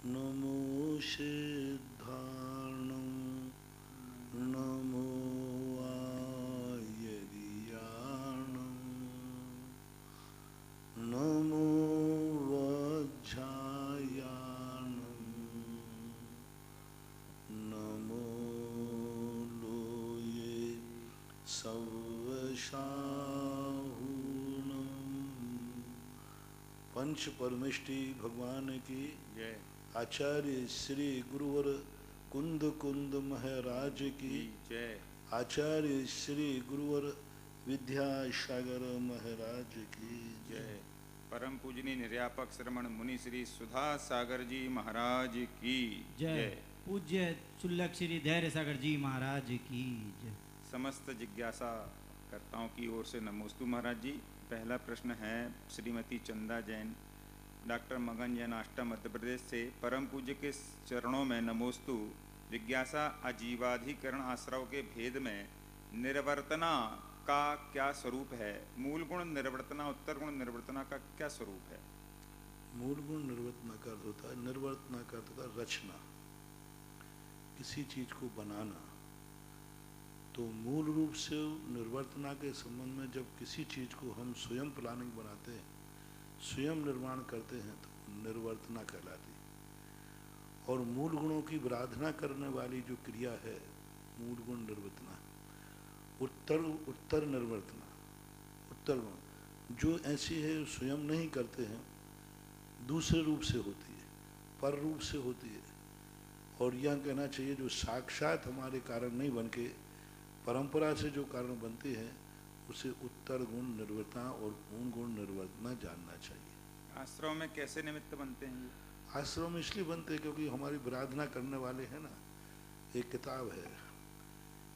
नमो सिद्धार्णं नमो आयर्याणं नमो वज्रायाणं नमो लोये सवशाहुनं। पंच परमेष्टि भगवान की जय। आचार्य श्री गुरुवर कुंद कुंद महाराज की जय। आचार्य श्री गुरुवर विद्यासागर महाराज की जय। परम पूजनीय निर्यापक श्रमण मुनि श्री सुधा सागर जी महाराज की जय। पूज्य चुल्लक श्री धैर्य सागर जी महाराज की जय। समस्त जिज्ञासा कर्ताओं की ओर से नमोस्तु महाराज जी। पहला प्रश्न है श्रीमती चंदा जैन, डॉक्टर मगन जैन, आष्टा, मध्य प्रदेश से। परम पूज्य के चरणों में नमोस्तु। जिज्ञासा आजीवाधिकरण आश्रव के भेद में निर्वर्तना का क्या स्वरूप है? मूल गुण निर्वर्तना, उत्तर गुण निर्वर्तना का क्या स्वरूप है? मूल गुण निर्वर्तना का अर्थ होता है, निर्वर्तना का अर्थ होता है रचना, किसी चीज को बनाना। तो मूल रूप से निर्वर्तना के संबंध में जब किसी चीज को हम स्वयं प्लानिंग बनाते हैं, स्वयं निर्माण करते हैं, तो निर्वर्तना कहलाती है। और मूल गुणों की आराधना करने वाली जो क्रिया है मूल गुण निर्वर्तना। उत्तर निर्वर्तना, उत्तर गुण जो ऐसी है स्वयं नहीं करते हैं, दूसरे रूप से होती है, पर रूप से होती है। और यह कहना चाहिए जो साक्षात हमारे कारण नहीं बन के परंपरा से जो कारण बनते हैं उसे उत्तर गुण निर्वर्तना और पूर्ण गुण निर्वर्तना जानना चाहिए। आश्रम में कैसे निमित्त बनते हैं? आश्रम में इसलिए बनते हैं क्योंकि हमारी आराधना करने वाले हैं ना। एक किताब है,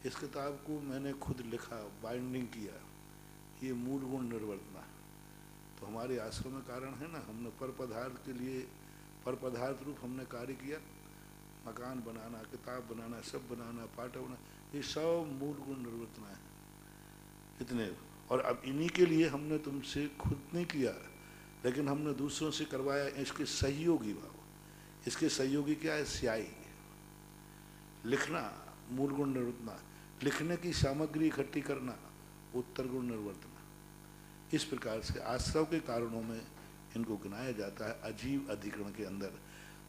इस किताब को मैंने खुद लिखा, बाइंडिंग किया, ये मूल गुण निर्वर्तना। तो हमारे आश्रम में कारण है ना, हमने पर पदार्थ के लिए पर पदार्थ रूप हमने कार्य किया, मकान बनाना, किताब बनाना, सब बनाना, पाठ बनाना, ये सब मूल गुण निर्वर्तना है इतने। और अब इन्हीं के लिए हमने तुमसे खुद नहीं किया, लेकिन हमने दूसरों से करवाया, इसके सहयोगी भाव। इसके सहयोगी क्या है? स्याही, लिखना, मूल गुण निर्वर्तना। लिखने की सामग्री इकट्ठी करना, उत्तर गुण निर्वर्तना। इस प्रकार से आश्रव के कारणों में इनको गिनाया जाता है। अजीव अधिकरण के अंदर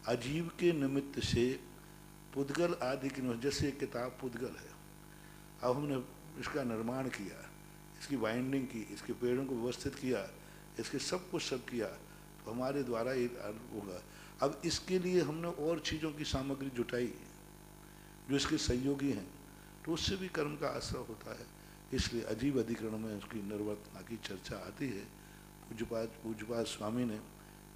अजीव के निमित्त से पुद्गल आदि की, जैसे किताब पुद्गल है, अब हमने इसका निर्माण किया, इसकी बाइंडिंग की, इसके पेड़ों को व्यवस्थित किया, इसके सब कुछ सब किया, तो हमारे द्वारा ये होगा। अब इसके लिए हमने और चीज़ों की सामग्री जुटाई जो इसके सहयोगी हैं, तो उससे भी कर्म का आश्रय होता है। इसलिए अजीब अधिकरण में उसकी निर्वर्तना की चर्चा आती है। पूज्यपाद स्वामी ने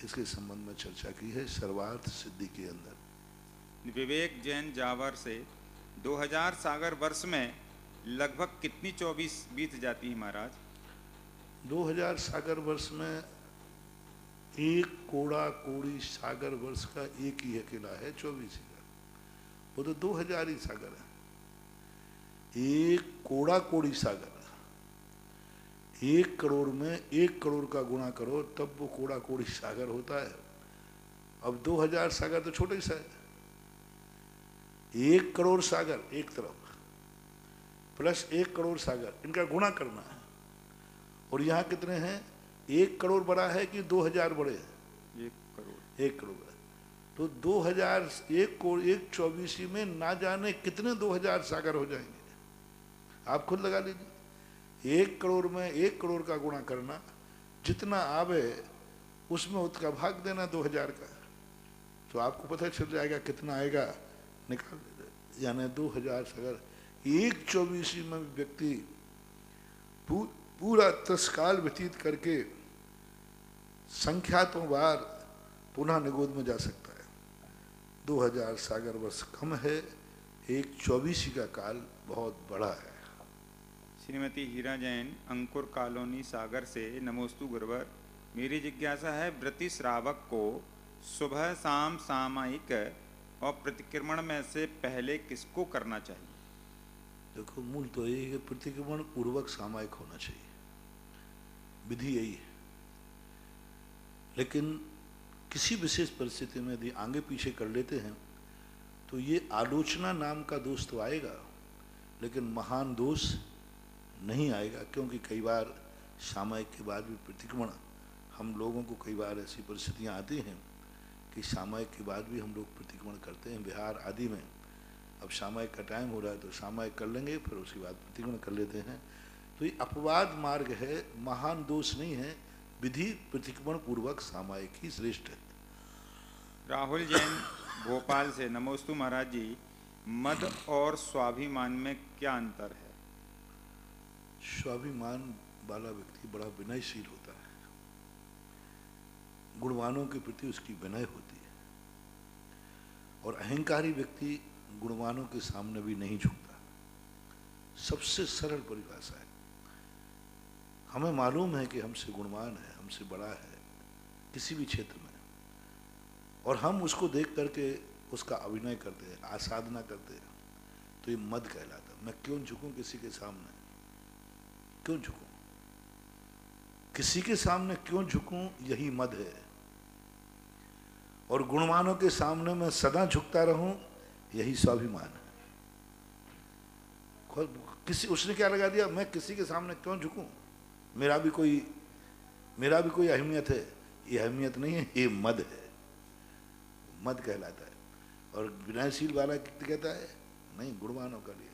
इसके संबंध में चर्चा की है सर्वार्थ सिद्धि के अंदर। विवेक जैन जावर से 2000 सागर वर्ष में लगभग कितनी 24 बीत जाती है महाराज? 2000 सागर वर्ष में एक कोड़ा कोड़ी सागर वर्ष का एक ही अकेला है 24 सागर, वो तो 2000 ही सागर है। एक कोड़ा कोड़ी सागर, 1 करोड़ में 1 करोड़ का गुणा करो तब वो कोड़ा कोड़ी सागर होता है। अब 2000 सागर तो छोटे सा है, 1 करोड़ सागर एक तरफ प्लस 1 करोड़ सागर, इनका गुणा करना है। और यहाँ कितने हैं? 1 करोड़ बड़ा है कि 2000 बड़े हैं? 1 करोड़। 1 करोड़ बड़ा। तो 2000 1 करोड़ 1/24 में ना जाने कितने 2000 सागर हो जाएंगे, आप खुद लगा लीजिए। 1 करोड़ में 1 करोड़ का गुणा करना, जितना आवे उसमें उसका भाग देना 2000 का, तो आपको पता चल जाएगा कितना आएगा, निकाल। यानी 2000 सागर 1/24 में व्यक्ति पूरा तत्काल व्यतीत करके संख्यातों बार पुनः निगोद में जा सकता है। 2000 सागर वर्ष कम है, 1/24 का काल बहुत बड़ा है। श्रीमती हीरा जैन, अंकुर कॉलोनी सागर से। नमोस्तु गुरुवर, मेरी जिज्ञासा है व्रति श्रावक को सुबह शाम सामायिक और प्रतिक्रमण में से पहले किसको करना चाहिए? देखो, मूल तो यही है, प्रतिक्रमण पूर्वक सामायिक होना चाहिए, विधि यही है। लेकिन किसी विशेष परिस्थिति में यदि आगे पीछे कर लेते हैं तो ये आलोचना नाम का दोष तो आएगा, लेकिन महान दोष नहीं आएगा, क्योंकि कई बार सामयिक के बाद भी प्रतिक्रमण, हम लोगों को कई बार ऐसी परिस्थितियां आती हैं कि सामयिक के बाद भी हम लोग प्रतिक्रमण करते हैं। बिहार आदि में अब सामयिक का टाइम हो रहा है तो सामयिक कर लेंगे, फिर उसके बाद प्रतिक्रमण कर लेते हैं। तो ये अपवाद मार्ग है, महान दोष नहीं है। विधि प्रतिक्रमण पूर्वक सामयिक ही श्रेष्ठ है। राहुल जैन भोपाल से, नमोस्तु महाराज जी, मद और स्वाभिमान में क्या अंतर है? स्वाभिमान वाला व्यक्ति बड़ा विनयशील होता है, गुणवानों के प्रति उसकी विनय होती है, और अहंकारी व्यक्ति गुणवानों के सामने भी नहीं झुकता। सबसे सरल परिभाषा है। हमें मालूम है कि हमसे गुणवान है, हमसे बड़ा है किसी भी क्षेत्र में, और हम उसको देख करके उसका अभिनय करते हैं, आसाधना करते हैं, तो ये मद कहलाता है। मैं क्यों झुकूं किसी के सामने? क्यों झुकूं? किसी के सामने क्यों झुकूं? यही मद है। और गुणवानों के सामने मैं सदा झुकता रहूं, यही स्वाभिमान है। किसी उसने क्या लगा दिया, मैं किसी के सामने क्यों झुकूं, मेरा भी कोई अहमियत है। ये अहमियत नहीं है, ये मद है, मद कहलाता है। और विनयशील वाला कहता है नहीं, गुणवानों का लिए।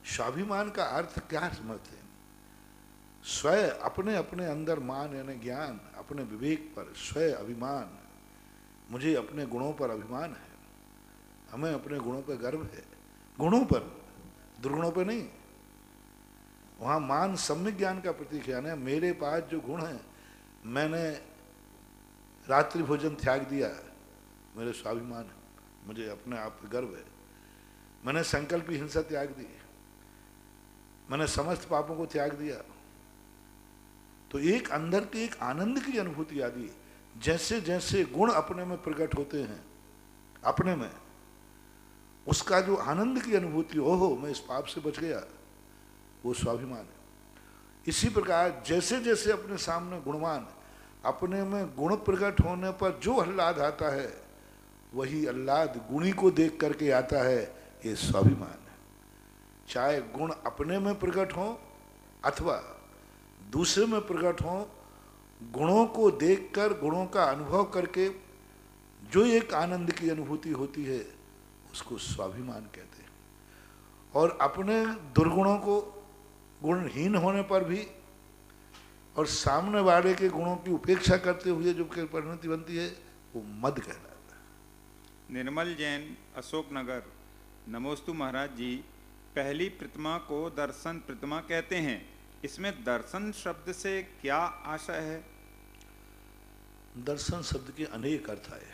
स्वाभिमान का अर्थ क्या समझते हैं? स्वयं अपने अपने अंदर मान यानी ज्ञान, अपने विवेक पर स्वयं अभिमान। मुझे अपने गुणों पर अभिमान है, हमें अपने गुणों पर गर्व है, गुणों पर, दुर्गुणों पर नहीं। वहाँ मान सम्यक ज्ञान का प्रतीक है, यानी मेरे पास जो गुण है, मैंने रात्रि भोजन त्याग दिया, मेरे स्वाभिमान है, मुझे अपने आप पर गर्व है। मैंने संकल्प की हिंसा त्याग दी, मैंने समस्त पापों को त्याग दिया। तो एक अंदर के एक आनंद की अनुभूति आदि, जैसे जैसे गुण अपने में प्रकट होते हैं, अपने में उसका जो आनंद की अनुभूति, ओहो मैं इस पाप से बच गया, वो स्वाभिमान है। इसी प्रकार जैसे जैसे अपने सामने गुणवान, अपने में गुण प्रकट होने पर जो आह्लाद आता है, वही आह्लाद गुणी को देख करके आता है, ये स्वाभिमान है। चाहे गुण अपने में प्रकट हो अथवा दूसरे में प्रकट हो, गुणों को देखकर, गुणों का अनुभव करके जो एक आनंद की अनुभूति होती है, उसको स्वाभिमान कहते हैं। और अपने दुर्गुणों को, गुणहीन होने पर भी, और सामने वाले के गुणों की उपेक्षा करते हुए जो परिणति बनती है, वो मद कहलाता है। निर्मल जैन अशोकनगर, नमोस्तु महाराज जी, पहली प्रतिमा को दर्शन प्रतिमा कहते हैं, इसमें दर्शन शब्द से क्या आशय है? दर्शन शब्द के अनेक अर्थ आए।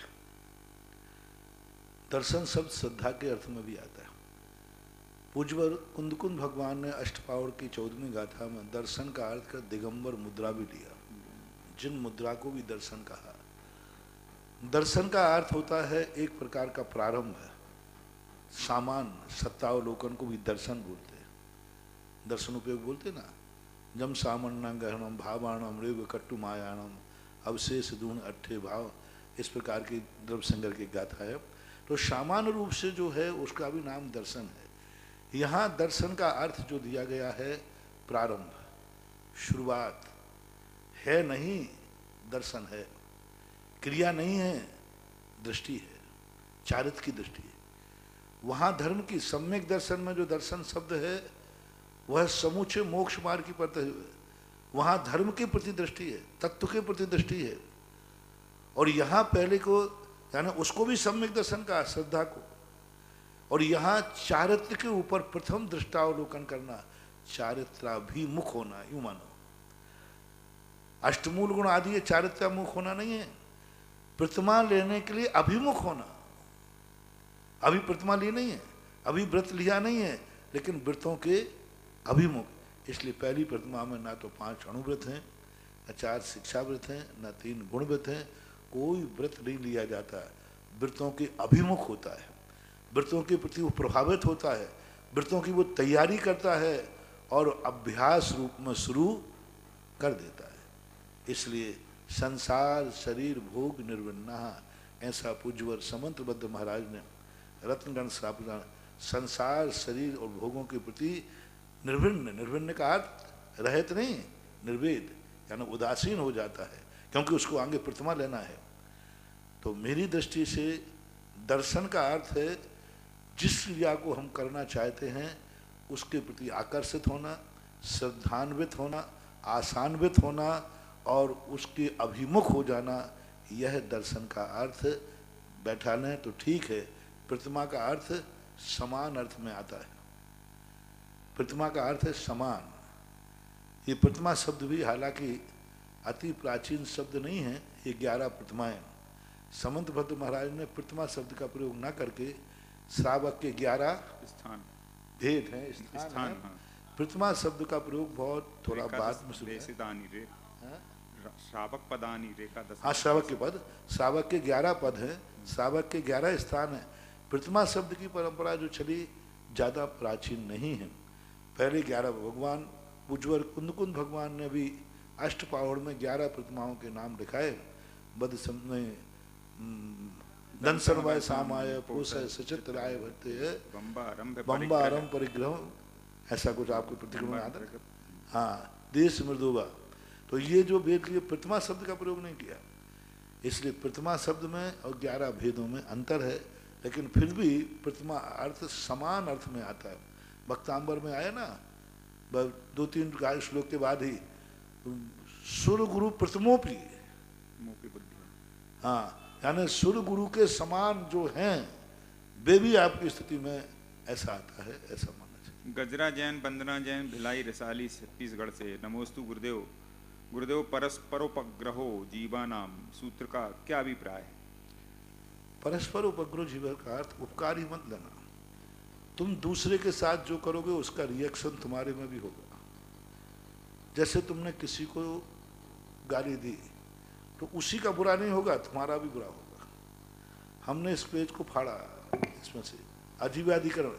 दर्शन शब्द श्रद्धा के अर्थ में भी आता है। पूज्यवर कुंदकुंद भगवान ने अष्टपावड़ की 14वीं गाथा में दर्शन का अर्थ कर दिगंबर मुद्रा भी लिया, जिन मुद्रा को भी दर्शन कहा। दर्शन का अर्थ होता है एक प्रकार का प्रारंभ है, सामान सत्तावलोकन को भी दर्शन बोलते हैं, दर्शन उपयोग बोलते ना। जम सामन्ना गहनम भावाणम रेव कट्टु मायाणम अवशेष दून अट्ठे भाव, इस प्रकार की द्रव्य संग्रह की गाथा है। तो सामान्य रूप से जो है उसका भी नाम दर्शन है। यहाँ दर्शन का अर्थ जो दिया गया है प्रारंभ, शुरुआत है, नहीं दर्शन है, क्रिया नहीं है, दृष्टि है, चारित्र की दृष्टि है। वहाँ धर्म की सम्यक दर्शन में जो दर्शन शब्द है वह समूचे मोक्ष मार्ग की पड़ते हुए, वहाँ धर्म के प्रति दृष्टि है, तत्व के प्रति दृष्टि है। और यहाँ पहले को यानी उसको भी सम्यक दर्शन का, श्रद्धा को, और यहाँ चारित्र के ऊपर प्रथम दृष्टावलोकन करना, चारित्राभिमुख होना, यूं मानो। अष्टमूल गुण आदि चारित्राभिमुख होना नहीं है, प्रतिमा लेने के लिए अभिमुख होना। अभी प्रतिमा ली नहीं है, अभी व्रत लिया नहीं है, लेकिन व्रतों के अभिमुख। इसलिए पहली प्रतिमा में ना तो 5 अणुव्रत हैं, न 4 शिक्षा व्रत हैं, न 3 गुण व्रत हैं, कोई व्रत नहीं लिया जाता। व्रतों के अभिमुख होता है, व्रतों के प्रति वो प्रभावित होता है, व्रतों की वो तैयारी करता है और अभ्यास रूप में शुरू कर देता है। इसलिए संसार शरीर भोग निर्विन्ना, ऐसा पूज्यवर समंतबद्ध महाराज ने रत्नगण स्थापना, संसार शरीर और भोगों के प्रति निर्विण्ण, निर्विण्ण का अर्थ रहित नहीं, निर्वेद यानी उदासीन हो जाता है, क्योंकि उसको आगे प्रतिमा लेना है। तो मेरी दृष्टि से दर्शन का अर्थ है जिस क्रिया को हम करना चाहते हैं उसके प्रति आकर्षित होना, श्रद्धान्वित होना, आसान्वित होना और उसके अभिमुख हो जाना, यह दर्शन का अर्थ। बैठा लें तो ठीक है, प्रतिमा का अर्थ समान अर्थ में आता है। प्रतिमा का अर्थ है समान। ये प्रतिमा शब्द भी हालांकि अति प्राचीन शब्द नहीं है, ये 11 प्रतिमाएं। समंतभद्र महाराज ने प्रतिमा शब्द का प्रयोग न करके श्रावक के 11 स्थान भेद हैं, स्थान है। हाँ। प्रतिमा शब्द का प्रयोग बहुत थोड़ा बाद में सुना है। श्रावक पदानी रेखा दस। हाँ, श्रावक के पद, श्रावक के 11 पद हैं, श्रावक के 11 स्थान हैं। प्रतिमा शब्द की परंपरा जो चली ज़्यादा प्राचीन नहीं है। पहले 11 भगवान पूज्यवर कुंदकुंद भगवान ने भी अष्टपावड़ में 11 प्रतिमाओं के नाम लिखाए। बद समय दंसनवाय सामाय पोषय सचित्राय भट्टे है बम्बारम परिग्रह, ऐसा कुछ आपको प्रतिक्रमण में आता है। हाँ, देश मृदुबा। तो ये जो भेद किए, प्रतिमा शब्द का प्रयोग नहीं किया, इसलिए प्रतिमा शब्द में और 11 भेदों में अंतर है। लेकिन फिर भी प्रतिमा अर्थ समान अर्थ में आता है। भक्तांबर में आया ना, 2-3 श्लोक के बाद ही सुर गुरु प्रतिमोपी, हाँ, यानी सुर गुरु के समान जो हैं वे भी आपकी स्थिति में ऐसा आता है, ऐसा मानना चाहिए। गजरा जैन, वंदना जैन, भिलाई रिसाली छत्तीसगढ़ से नमोस्तु गुरुदेव। गुरुदेव, परस्परोपग्रहो जीवानाम सूत्र का क्या अभिप्राय है? परस्पर उपग्रह जीवन का अर्थ उपकार ही मत लेना। तुम दूसरे के साथ जो करोगे उसका रिएक्शन तुम्हारे में भी होगा। जैसे तुमने किसी को गाली दी तो उसी का बुरा नहीं होगा, तुम्हारा भी बुरा होगा। हमने इस पेज को फाड़ा, इसमें से अजीवाधिकरण,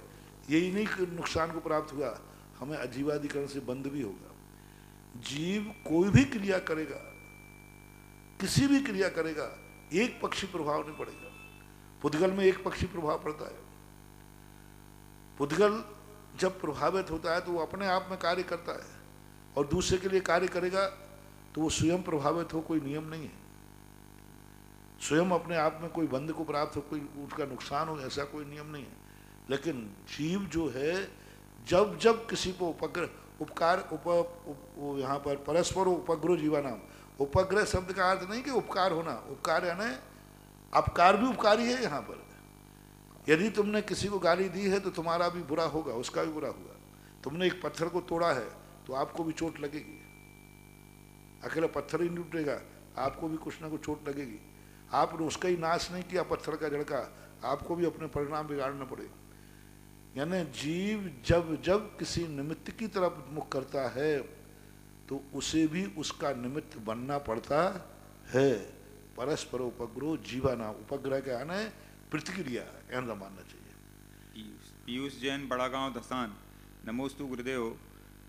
यही नहीं नुकसान को प्राप्त हुआ, हमें अजीवाधिकरण से बंद भी होगा। जीव कोई भी क्रिया करेगा, किसी भी क्रिया करेगा, एक पक्षी प्रभाव नहीं पड़ेगा। पुद्गल में एक पक्षी प्रभाव पड़ता है। पुद्गल जब प्रभावित होता है तो वो अपने आप में कार्य करता है, और दूसरे के लिए कार्य करेगा तो वो स्वयं प्रभावित हो, कोई नियम नहीं है। स्वयं अपने आप में कोई बंध को प्राप्त हो, कोई उसका नुकसान हो, ऐसा कोई नियम नहीं है। लेकिन जीव जो है, जब जब किसी को उपकार यहाँ पर परस्पर उपग्रह जीवानाम, उपग्रह शब्द का अर्थ नहीं कि उपकार होना, उपकार यानी अपकार भी उपकारी है। यहाँ पर यदि तुमने किसी को गाली दी है तो तुम्हारा भी बुरा होगा, उसका भी बुरा होगा। तुमने एक पत्थर को तोड़ा है तो आपको भी चोट लगेगी। अकेला पत्थर ही नहीं टूटेगा, आपको भी कुछ ना कुछ चोट लगेगी। आपने उसका ही नाश नहीं किया, पत्थर का जड़ का, आपको भी अपने परिणाम बिगाड़ना पड़ेगा। यानी जीव जब जब किसी निमित्त की तरफ मुख करता है तो उसे भी उसका निमित्त बनना पड़ता है। परस्पर उपग्रह जीवाना, उपग्रह का आना है प्रतिक्रिया, ऐसा मानना चाहिए। पीयूष जैन, बड़ा गांव धसान, नमोस्तु गुरुदेव।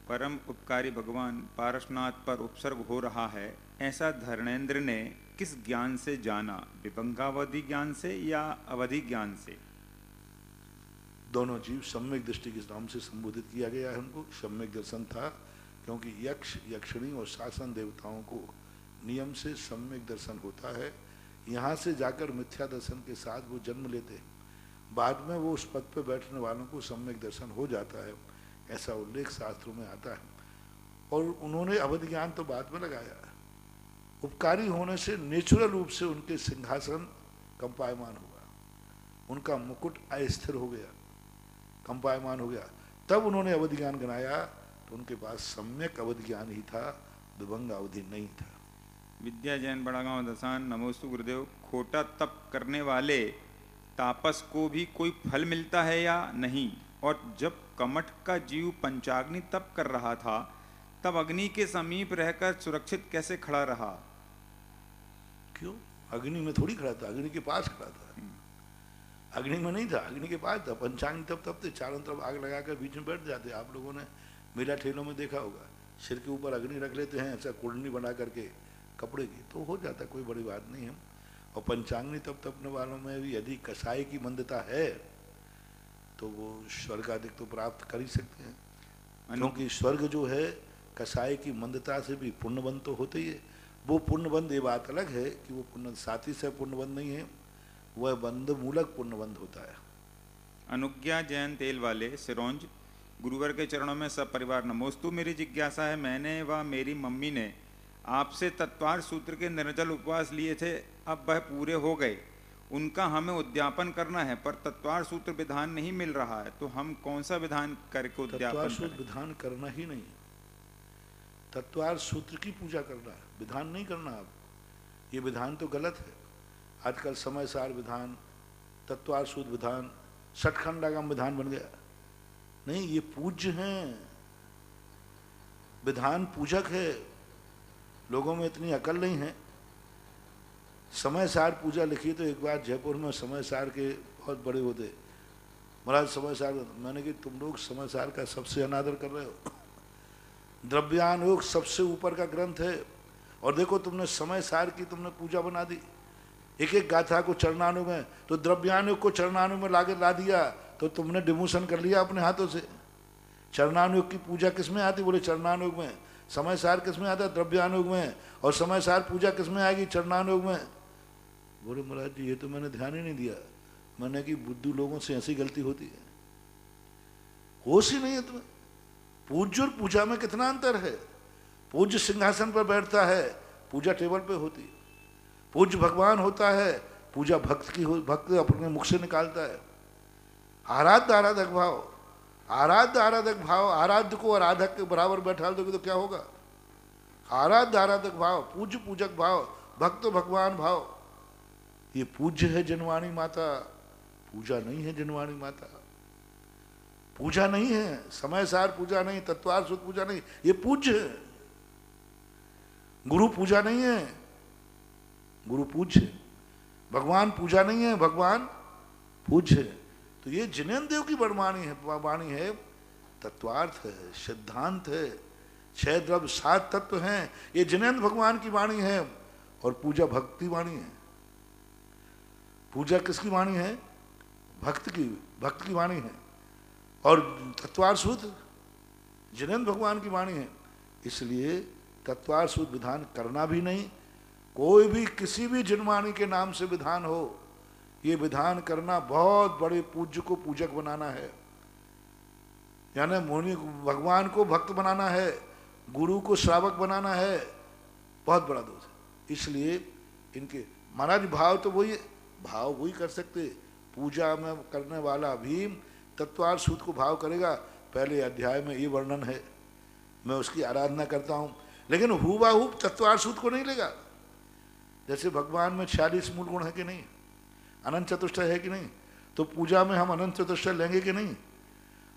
परम उपकारी भगवान पारसनाथ पर उपसर्ग हो रहा है, ऐसा धर्मेंद्र ने किस ज्ञान से जाना? विभंगावधि ज्ञान से या अवधि ज्ञान से? दोनों जीव सम्यक दृष्टि के नाम से संबोधित किया गया है। उनको सम्यक दर्शन था, क्योंकि यक्ष, यक्षिणी और शासन देवताओं को नियम से सम्यक दर्शन होता है। यहाँ से जाकर मिथ्या दर्शन के साथ वो जन्म लेते हैं, बाद में वो उस पद पर बैठने वालों को सम्यक दर्शन हो जाता है, ऐसा उल्लेख शास्त्रों में आता है। और उन्होंने अवधि ज्ञान तो बाद में लगाया। उपकारी होने से नेचुरल रूप से उनके सिंहासन कंपायमान हुआ, उनका मुकुट अस्थिर हो गया, कंपायमान हो गया। तब उन्होंने अवधि ज्ञान गिनाया तो उनके पास सम्यक अवधि ज्ञान ही था, विभंग अवधि नहीं था। विद्या जैन, बड़ा गांव दसान, नमोस्तु गुरुदेव। खोटा तप करने वाले तापस को भी कोई फल मिलता है या नहीं? और जब कमठ का जीव पंचाग्नि तप कर रहा था तब अग्नि के समीप रहकर सुरक्षित कैसे खड़ा रहा? क्यों? अग्नि में थोड़ी खड़ा था, अग्नि के पास खड़ा था। अग्नि में नहीं था, अग्नि के पास था। पंचाग्नि तप तपते, चारों तरफ आग लगाकर बीच में बैठ जाते। आप लोगों ने मेला ठेलों में देखा होगा, सिर के ऊपर अग्नि रख लेते हैं, ऐसा कुंडली बना करके कपड़े की, तो हो जाता, कोई बड़ी बात नहीं है। और पंचांगनी तप तपने वालों में भी यदि कसाई की मंदता है तो वो स्वर्ग आदि तो प्राप्त कर ही सकते हैं, क्योंकि स्वर्ग जो है कसाई की मंदता से भी पुण्यबंध तो होते ही है। वो पुण्यबंध, ये बात अलग है कि वो पुण्य साथी से पुण्यबंध नहीं है, वह बंध मूलक पुण्यबंध होता है। अनुज्ञा जैन तेल वाले सिरोंज, गुरुवर के चरणों में सब परिवार नमोस्तु। मेरी जिज्ञासा है, मैंने व मेरी मम्मी ने आपसे तत्वार सूत्र के निर्जल उपवास लिए थे, अब वह पूरे हो गए, उनका हमें उद्यापन करना है, पर तत्वार सूत्र विधान नहीं मिल रहा है, तो हम कौन सा विधान करके उद्यापन तत्वार सूत्र करें? विधान करना ही नहीं, तत्वार सूत्र की पूजा करना है, विधान नहीं करना। आप ये विधान तो गलत है। आजकल समय सार विधान, तत्वार सूत्र विधान, षटखंडागम विधान बन गया। नहीं, ये पूज्य हैं, विधान पूजक है। लोगों में इतनी अकल नहीं है। समय सार पूजा लिखी तो एक बार जयपुर में समय सार के बहुत बड़े होते, महाराज समय सार, मैंने कि तुम लोग समय सार का सबसे अनादर कर रहे हो। द्रव्यानुयोग सबसे ऊपर का ग्रंथ है, और देखो तुमने समय सार की तुमने पूजा बना दी। एक एक गाथा को चरणानुग में, तो द्रव्यानुयोग को चरणानुग में लाके ला दिया, तो तुमने डिमोशन कर लिया अपने हाथों से। चरणानुयोग की पूजा किसमें आती? बोले चरणानुयोग में। समय सार किसमें आता? द्रव्यानुयोग में। और समय सार पूजा किसमें आएगी? चरणानुयोग में। बोले महाराज जी ये तो मैंने ध्यान ही नहीं दिया। मैंने कि बुद्धू लोगों से ऐसी गलती होती है, होश ही नहीं है तुम्हें। पूज्य और पूजा में कितना अंतर है। पूज्य सिंहासन पर बैठता है, पूजा टेबल पे होती है। पूज्य भगवान होता है, पूजा भक्त की भक्त अपने मुख से निकालता है। आराध्य आराधक भाव, आराध्य आराधक भाव, आराध्य को आराधक के बराबर बैठा दोगे तो क्या होगा? आराध्य आराधक भाव, पूज्य पूजक भाव, भक्त भगवान भाव, ये पूज्य है जनवाणी माता, पूजा नहीं है जनवाणी माता। पूजा नहीं है, समय सार पूजा नहीं, तत्वार सूत्र पूजा नहीं, ये पूज्य है। गुरु पूजा नहीं है, गुरु पूज्य है। भगवान पूजा नहीं है, भगवान पूज्य है। तो ये जिनेन्द्र देव की वाणी है, तत्वार्थ है, सिद्धांत है, 6 द्रव्य 7 तत्व हैं, ये जिनेन्द्र भगवान की वाणी है। और पूजा भक्ति वाणी है। पूजा किसकी वाणी है? भक्त की वाणी है। और तत्वार सूत्र जिनेन्द्र भगवान की वाणी है। इसलिए तत्वार सूत्र विधान करना भी नहीं। कोई भी किसी भी जिनवाणी के नाम से विधान हो, ये विधान करना बहुत बड़े पूज्य को पूजक बनाना है, यानी मुनि भगवान को भक्त बनाना है, गुरु को श्रावक बनाना है। बहुत बड़ा दोष है। इसलिए इनके महाराज भाव तो वही कर सकते। पूजा में करने वाला भी तत्वार सूत्र को भाव करेगा। पहले अध्याय में ये वर्णन है, मैं उसकी आराधना करता हूँ, लेकिन हुबहू तत्वार सूत्र को नहीं लेगा। जैसे भगवान में 46 मूल गुण है कि नहीं, अनंत चतुष्टय है कि नहीं, तो पूजा में हम अनंत चतुष्टय लेंगे कि नहीं?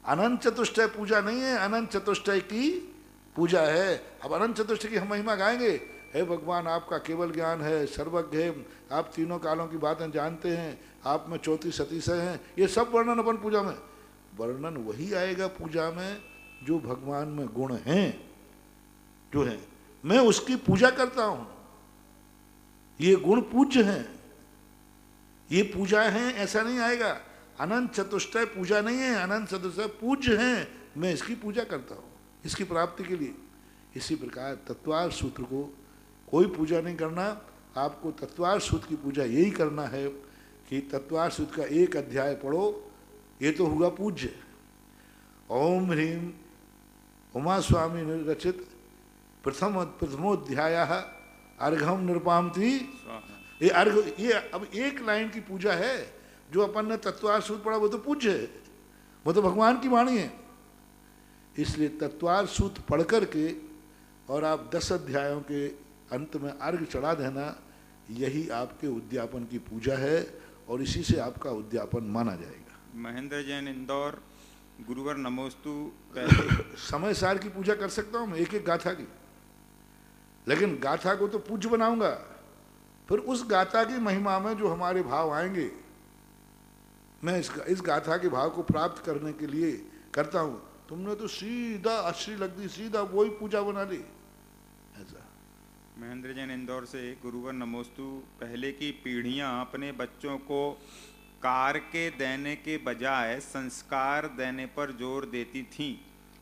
अनंत चतुष्टय पूजा नहीं है, अनंत चतुष्टय की पूजा है। अब अनंत चतुष्टय की हम महिमा गाएंगे, हे भगवान आपका केवल ज्ञान है, सर्वज्ञ है, आप तीनों कालों की बातें जानते हैं, आप में 34 अतिशय हैं। ये सब वर्णन अपन पूजा में, वर्णन वही आएगा पूजा में जो भगवान में गुण हैं, जो है मैं उसकी पूजा करता हूं। ये गुण पूज्य हैं, ये पूजा है, ऐसा नहीं आएगा। अनंत चतुष्टय पूजा नहीं है, अनंत चतुष्टय पूज्य हैं, मैं इसकी पूजा करता हूं इसकी प्राप्ति के लिए। इसी प्रकार तत्वार सूत्र को कोई पूजा नहीं करना, आपको तत्वार सूत्र की पूजा यही करना है कि तत्वार सूत्र का एक अध्याय पढ़ो, ये तो हुआ पूज्य। ओम ह्रीम उमा स्वामी रचित प्रथमोध्याय अर्घम निरुपामति। ये अर्घ, ये अब एक लाइन की पूजा है। जो अपन ने तत्वार सूत्र पढ़ा वो तो पूज्य है, वो तो भगवान की वाणी है। इसलिए तत्वार सूत्र पढ़ करके और आप 10 अध्यायों के अंत में अर्घ चढ़ा देना, यही आपके उद्यापन की पूजा है और इसी से आपका उद्यापन माना जाएगा। महेंद्र जैन इंदौर, गुरुवर नमोस्तु। समय सार की पूजा कर सकता हूँ मैं, एक एक गाथा की, लेकिन गाथा को तो पूज्य बनाऊंगा। फिर उस गाथा की महिमा में जो हमारे भाव आएंगे, मैं इस गाथा के भाव को प्राप्त करने के लिए करता हूँ। तुमने तो सीधा अश्री लग दी, सीधा वही पूजा बना ली ऐसा। महेंद्र जैन इंदौर से। गुरुवर नमोस्तु। पहले की पीढ़ियां अपने बच्चों को कार के देने के बजाय संस्कार देने पर जोर देती थीं,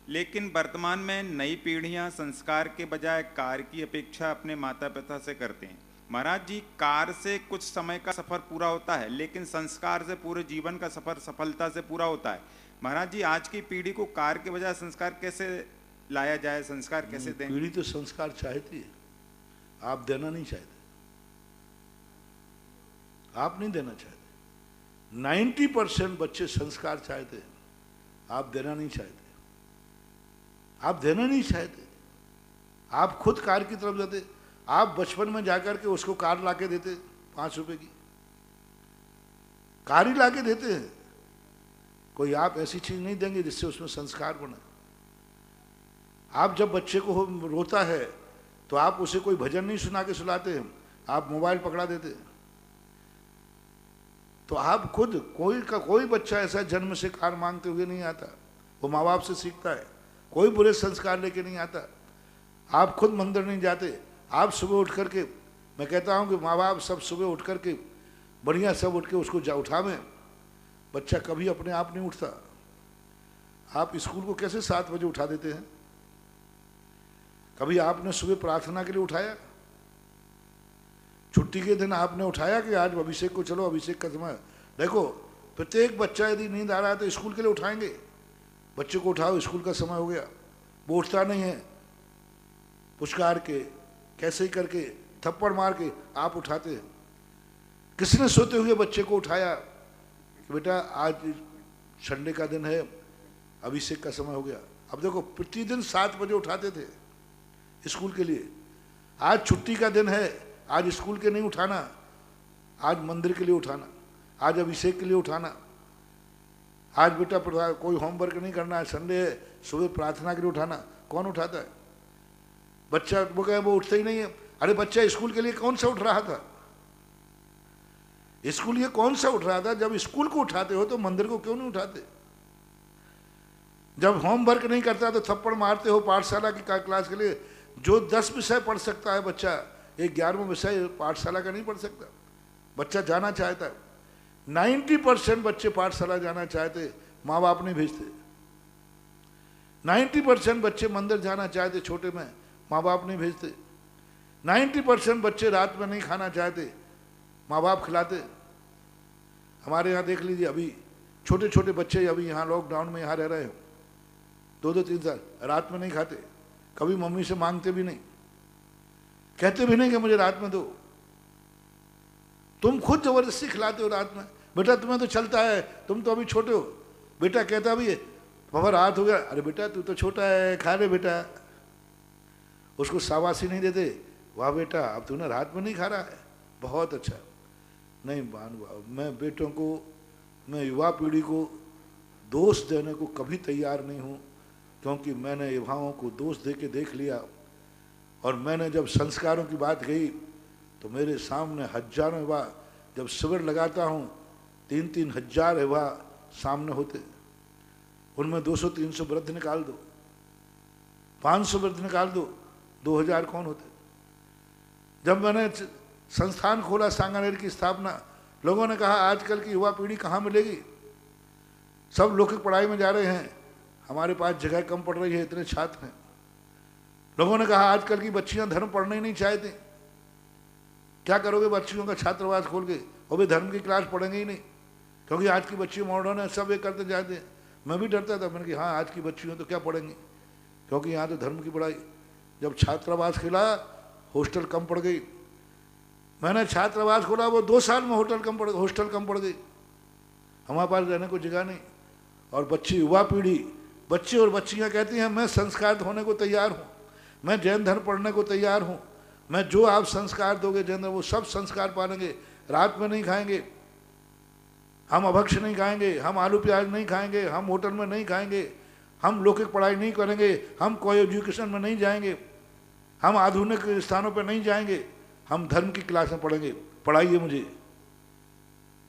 लेकिन वर्तमान में नई पीढ़ियां संस्कार के बजाय कार की अपेक्षा अपने माता पिता से करते हैं। महाराज जी, कार से कुछ समय का सफर पूरा होता है, लेकिन संस्कार से पूरे जीवन का सफर सफलता से पूरा होता है। महाराज जी, आज की पीढ़ी को कार के बजाय संस्कार कैसे लाया जाए, संस्कार कैसे दें? पीढ़ी तो संस्कार चाहती है, आप देना नहीं चाहते, आप नहीं देना चाहते। 90% बच्चे संस्कार चाहते हैं, आप देना नहीं चाहते, आप देना नहीं चाहते। आप खुद कार की तरफ जाते, आप बचपन में जाकर के उसको कार लाके देते, 5 रुपए की कार ही लाके देते हैं। कोई आप ऐसी चीज नहीं देंगे जिससे उसमें संस्कार बने। आप जब बच्चे को रोता है तो आप उसे कोई भजन नहीं सुना के सुलाते हैं, आप मोबाइल पकड़ा देते हैं। तो आप खुद, कोई बच्चा ऐसा जन्म से कार मांगते हुए नहीं आता, वो माँ बाप से सीखता है। कोई बुरे संस्कार लेके नहीं आता। आप खुद मंदिर नहीं जाते, आप सुबह उठ करके, मैं कहता हूँ कि माँ बाप सब सुबह उठ करके बढ़िया सब उठ के उसको उठावें। बच्चा कभी अपने आप नहीं उठता। आप स्कूल को कैसे 7 बजे उठा देते हैं? कभी आपने सुबह प्रार्थना के लिए उठाया? छुट्टी के दिन आपने उठाया कि आज अभिषेक को, चलो अभिषेक का समय। देखो, प्रत्येक बच्चा यदि नींद आ रहा है तो स्कूल के लिए उठाएंगे। बच्चे को उठाओ, स्कूल का समय हो गया, वो उठता नहीं है। पुचकार के, कैसे ही करके, थप्पड़ मार के आप उठाते हैं। किसने सोते हुए बच्चे को उठाया कि बेटा आज संडे का दिन है, अभिषेक का समय हो गया? अब देखो, प्रतिदिन 7 बजे उठाते थे स्कूल के लिए। आज छुट्टी का दिन है, आज स्कूल के नहीं उठाना, आज मंदिर के लिए उठाना, आज अभिषेक के लिए उठाना। आज बेटा कोई होमवर्क नहीं करना है, संडे है, सुबह प्रार्थना के लिए उठाना। कौन उठाता है? बच्चा वो कहे वो उठता ही नहीं है। अरे बच्चा स्कूल के लिए कौन सा उठ रहा था? स्कूल ये कौन सा उठ रहा था? जब स्कूल को उठाते हो तो मंदिर को क्यों नहीं उठाते? जब होमवर्क नहीं करता तो थप्पड़ मारते हो पाठशाला की क्लास के लिए। जो 10 विषय पढ़ सकता है बच्चा, एक 11वां विषय पाठशाला का नहीं पढ़ सकता। बच्चा जाना चाहता है। 90% बच्चे पाठशाला जाना चाहते, माँ बाप नहीं भेजते। 90% बच्चे मंदिर जाना चाहते, छोटे में माँ बाप नहीं भेजते। 90% बच्चे रात में नहीं खाना चाहते, माँ बाप खिलाते। हमारे यहाँ देख लीजिए, अभी छोटे छोटे बच्चे अभी यहाँ लॉकडाउन में यहाँ रह रहे हो, 2-2, 3 साल, रात में नहीं खाते, कभी मम्मी से मांगते भी नहीं, कहते भी नहीं कि मुझे रात में दो। तुम खुद जबरदस्ती खिलाते हो रात में। बेटा तुम्हें तो चलता है, तुम तो अभी छोटे हो। बेटा कहता भी है, पापा रात हो गया, अरे बेटा तू तो छोटा है, खा ले बेटा। उसको शाबाशी नहीं देते, वाह बेटा अब तूने रात में नहीं खा रहा है, बहुत अच्छा। नहीं मैं बेटों को, मैं युवा पीढ़ी को दोष देने को कभी तैयार नहीं हूँ, क्योंकि मैंने युवाओं को दोष दे के देख लिया। और मैंने जब संस्कारों की बात कही तो मेरे सामने हजारों युवा, जब शिविर लगाता हूँ 3-3 हजार युवा सामने होते। उनमें 200-300 वृद्ध निकाल दो, 500 वृद्ध निकाल दो, 2000 कौन होते? जब मैंने संस्थान खोला सांगानेर की स्थापना, लोगों ने कहा आजकल की युवा पीढ़ी कहाँ मिलेगी, सब लौकिक पढ़ाई में जा रहे हैं, हमारे पास जगह कम पड़ रही है, इतने छात्र हैं। लोगों ने कहा आजकल की बच्चियां धर्म पढ़ना ही नहीं चाहती, क्या करोगे बच्चियों का छात्रावास खोल के? वो भी धर्म की क्लास पढ़ेंगे ही नहीं, क्योंकि आज की बच्ची मॉडर्न है, सब ये करते जाते हैं। मैं भी डरता था, मैंने कहा हाँ आज की बच्चियों तो क्या पढ़ेंगी, क्योंकि यहाँ तो धर्म की पढ़ाई। जब छात्रावास खुला, हॉस्टल कम पड़ गई। मैंने छात्रावास खोला, वो 2 साल में हॉस्टल कम पड़ गई, हमारे पास रहने को जगह नहीं। और बच्ची, युवा पीढ़ी, बच्चे और बच्चियाँ कहती हैं मैं संस्कार होने को तैयार हूँ, मैं जैन धर्म पढ़ने को तैयार हूँ, मैं जो आप संस्कार दोगे जैन धर्म वो सब संस्कार पालेंगे। रात में नहीं खाएंगे, हम अभक्ष नहीं खाएंगे, हम आलू प्याज नहीं खाएंगे, हम होटल में नहीं खाएंगे, हम लौकिक पढ़ाई नहीं करेंगे, हम कोई एजुकेशन में नहीं जाएंगे, हम आधुनिक स्थानों पर नहीं जाएंगे, हम धर्म की क्लास में पढ़ेंगे। पढ़ाइए मुझे।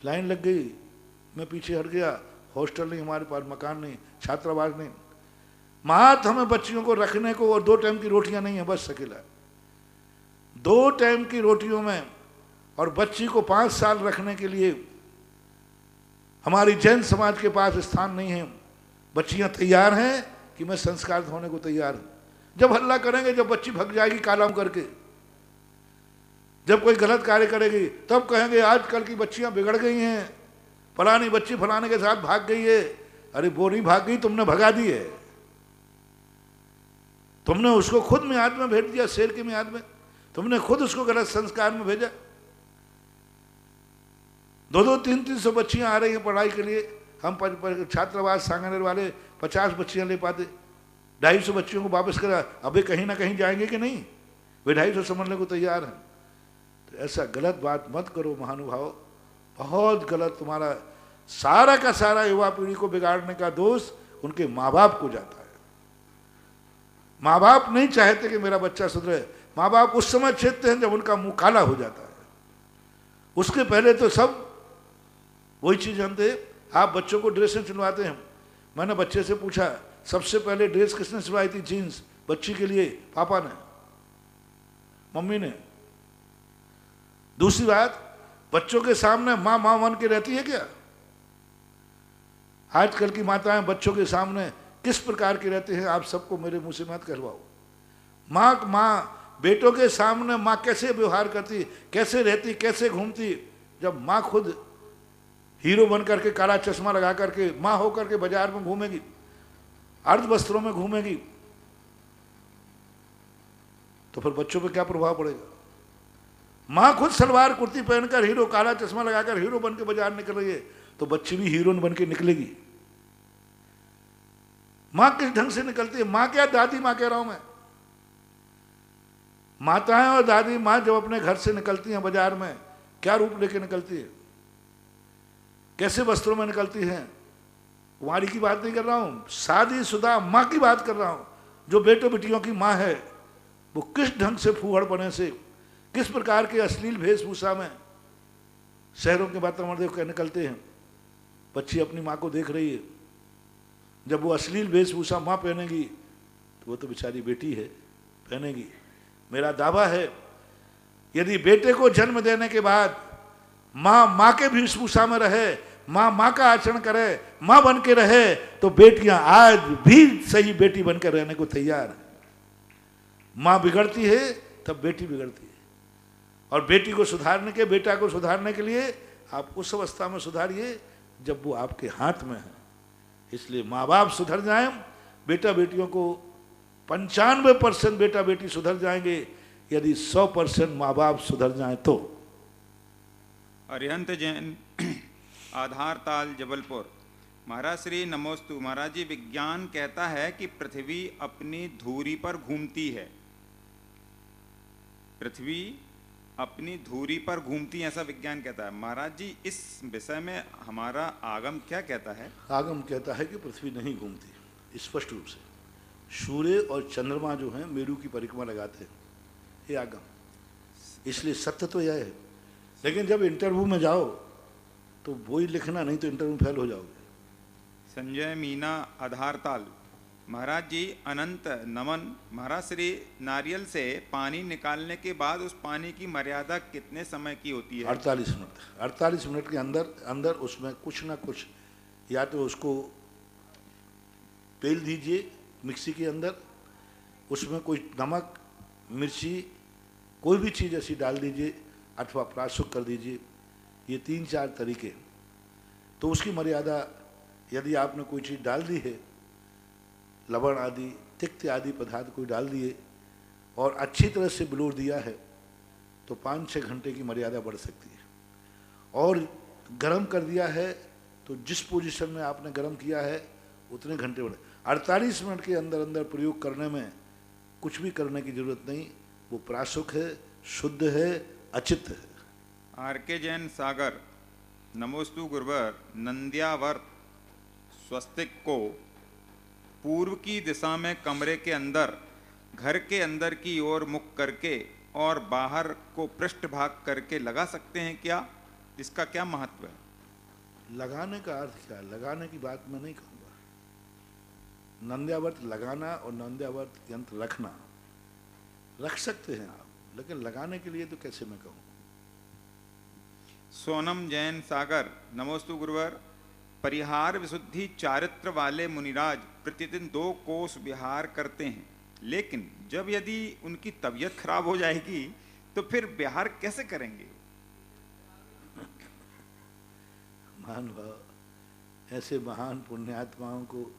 लाइन लग गई, मैं पीछे हट गया। हॉस्टल नहीं, हमारे पास मकान नहीं, छात्रावास नहीं, मात हमें बच्चियों को रखने को, और 2 टाइम की रोटियां नहीं है, बस अकेला 2 टाइम की रोटियों में, और बच्ची को 5 साल रखने के लिए हमारी जैन समाज के पास स्थान नहीं है। बच्चियां तैयार हैं कि मैं संस्कार होने को तैयार हूं। जब हल्ला करेंगे, जब बच्ची भग जाएगी काला मुंह करके, जब कोई गलत कार्य करेगी, तब कहेंगे आजकल की बच्चियां बिगड़ गई हैं, फलानी बच्ची फलाने के साथ भाग गई है। अरे वो नहीं भाग गई, तुमने भगा दी है। तुमने उसको खुद मियाद में भेज दिया, शेर की मियाद में। तुमने खुद उसको गलत संस्कार में भेजा। 2-2, 300 बच्चियां आ रही हैं पढ़ाई के लिए। हम छात्रावास सांगानेर वाले 50 बच्चियां ले पाते, 250 बच्चियों को वापस करा। अबे कहीं ना कहीं जाएंगे कि नहीं? वे 250 समझने को तैयार हैं। तो ऐसा गलत बात मत करो महानुभाव, बहुत गलत। तुम्हारा सारा का सारा युवा पीढ़ी को बिगाड़ने का दोष उनके माँ बाप को जाता है। माँ बाप नहीं चाहते कि मेरा बच्चा सुधरे। माँ बाप उस समय चेतते हैं जब उनका मुंह काला हो जाता है। उसके पहले तो सब वही चीज जानते। आप बच्चों को ड्रेसें सिलवाते हैं, मैंने बच्चे से पूछा सबसे पहले ड्रेस किसने सिलवाई थी जीन्स बच्ची के लिए? पापा ने, मम्मी ने। दूसरी बात, बच्चों के सामने माँ माँ बन के रहती है क्या? आजकल की माताएं बच्चों के सामने किस प्रकार के रहते हैं, आप सबको मेरे मुंह से मत कहलवाओ। माँ बेटों के सामने माँ कैसे व्यवहार करती, कैसे रहती, कैसे घूमती। जब माँ खुद हीरो बन करके काला चश्मा लगा करके माँ होकर के बाजार में घूमेगी, अर्ध वस्त्रों में घूमेगी, तो फिर बच्चों पे क्या प्रभाव पड़ेगा? माँ खुद सलवार कुर्ती पहनकर हीरो, काला चश्मा लगाकर हीरो बन के बाजार निकल रही है, तो बच्ची भी हीरोइन बन के निकलेगी। माँ किस ढंग से निकलती है? माँ क्या, दादी माँ कह रहा हूं मैं। माताएं और दादी माँ जब अपने घर से निकलती हैं बाजार में, क्या रूप लेके निकलती है, कैसे वस्त्रों में निकलती हैं? कुंवारी की बात नहीं कर रहा हूं, शादीशुदा माँ की बात कर रहा हूं। जो बेटों बेटियों की माँ है, वो किस ढंग से फूहड़ बने से, किस प्रकार के अश्लील वेशभूषा में शहरों के वातावरण देख कर निकलते हैं। बच्ची अपनी माँ को देख रही है, जब वो अश्लील वेशभूषा माँ पहनेगी तो वो तो बेचारी बेटी है, पहनेगी। मेरा दावा है, यदि बेटे को जन्म देने के बाद माँ माँ के वेशभूषा में रहे, माँ माँ का आचरण करे, माँ बन के रहे, तो बेटियां आज भी सही बेटी बनकर रहने को तैयार है। माँ बिगड़ती है तब बेटी बिगड़ती है, और बेटी को सुधारने के, बेटा को सुधारने के लिए आप उस अवस्था में सुधारिए जब वो आपके हाथ में है। इसलिए माँ बाप सुधर जाएं, बेटा बेटियों को 95% बेटा बेटी सुधर जाएंगे यदि 100% माँ बाप सुधर जाएं तो। अरिहंत जैन, आधार ताल, जबलपुर। महाराज श्री नमोस्तु। महाराज जी, विज्ञान कहता है कि पृथ्वी अपनी धुरी पर घूमती है। पृथ्वी अपनी धुरी पर घूमती है, ऐसा विज्ञान कहता है। महाराज जी, इस विषय में हमारा आगम क्या कहता है? आगम कहता है कि पृथ्वी नहीं घूमती, स्पष्ट रूप से। सूर्य और चंद्रमा जो हैं मेरू की परिक्रमा लगाते हैं, ये आगम। इसलिए सत्य तो यह है, लेकिन जब इंटरव्यू में जाओ तो वही लिखना, नहीं तो इंटरव्यू फेल हो जाओगे। संजय मीना, आधार ताल। महाराज जी, अनंत नमन। महाराज श्री, नारियल से पानी निकालने के बाद उस पानी की मर्यादा कितने समय की होती है? 48 मिनट। 48 मिनट के अंदर उसमें कुछ ना कुछ, या तो उसको पेल दीजिए मिक्सी के अंदर, उसमें कोई नमक, मिर्ची, कोई भी चीज़ ऐसी डाल दीजिए, अथवा प्राशुक कर दीजिए। ये 3-4 तरीके। तो उसकी मर्यादा, यदि आपने कोई चीज़ डाल दी है, लवण आदि, तिक्त आदि पदार्थ कोई डाल दिए और अच्छी तरह से बिलोर दिया है, तो 5-6 घंटे की मर्यादा बढ़ सकती है। और गरम कर दिया है तो जिस पोजीशन में आपने गरम किया है उतने घंटे बढ़े। 48 मिनट के अंदर प्रयोग करने में कुछ भी करने की जरूरत नहीं। वो प्राशुक है, शुद्ध है, अचित है। आर.के. जैन, सागर। नमोस्तु गुरुवर। नंद्यावर्त स्वस्तिक को पूर्व की दिशा में कमरे के अंदर, घर के अंदर की ओर मुख करके और बाहर को पृष्ठभाग करके लगा सकते हैं क्या? इसका क्या महत्व है? लगाने का अर्थ क्या है? लगाने की बात मैं नहीं कहूँगा। नंद्यावर्त लगाना और नंद्यावर्त यंत्र रखना, रख सकते हैं आप, लेकिन लगाने के लिए तो कैसे मैं कहूँ। सोनम जैन सागर, नमोस्तु गुरुवर। परिहार विशुद्धि चारित्र वाले मुनिराज प्रतिदिन 2 कोस विहार करते हैं, लेकिन जब यदि उनकी तबीयत खराब हो जाएगी तो फिर विहार कैसे करेंगे? महानुभाव, ऐसे महान पुण्यात्माओं को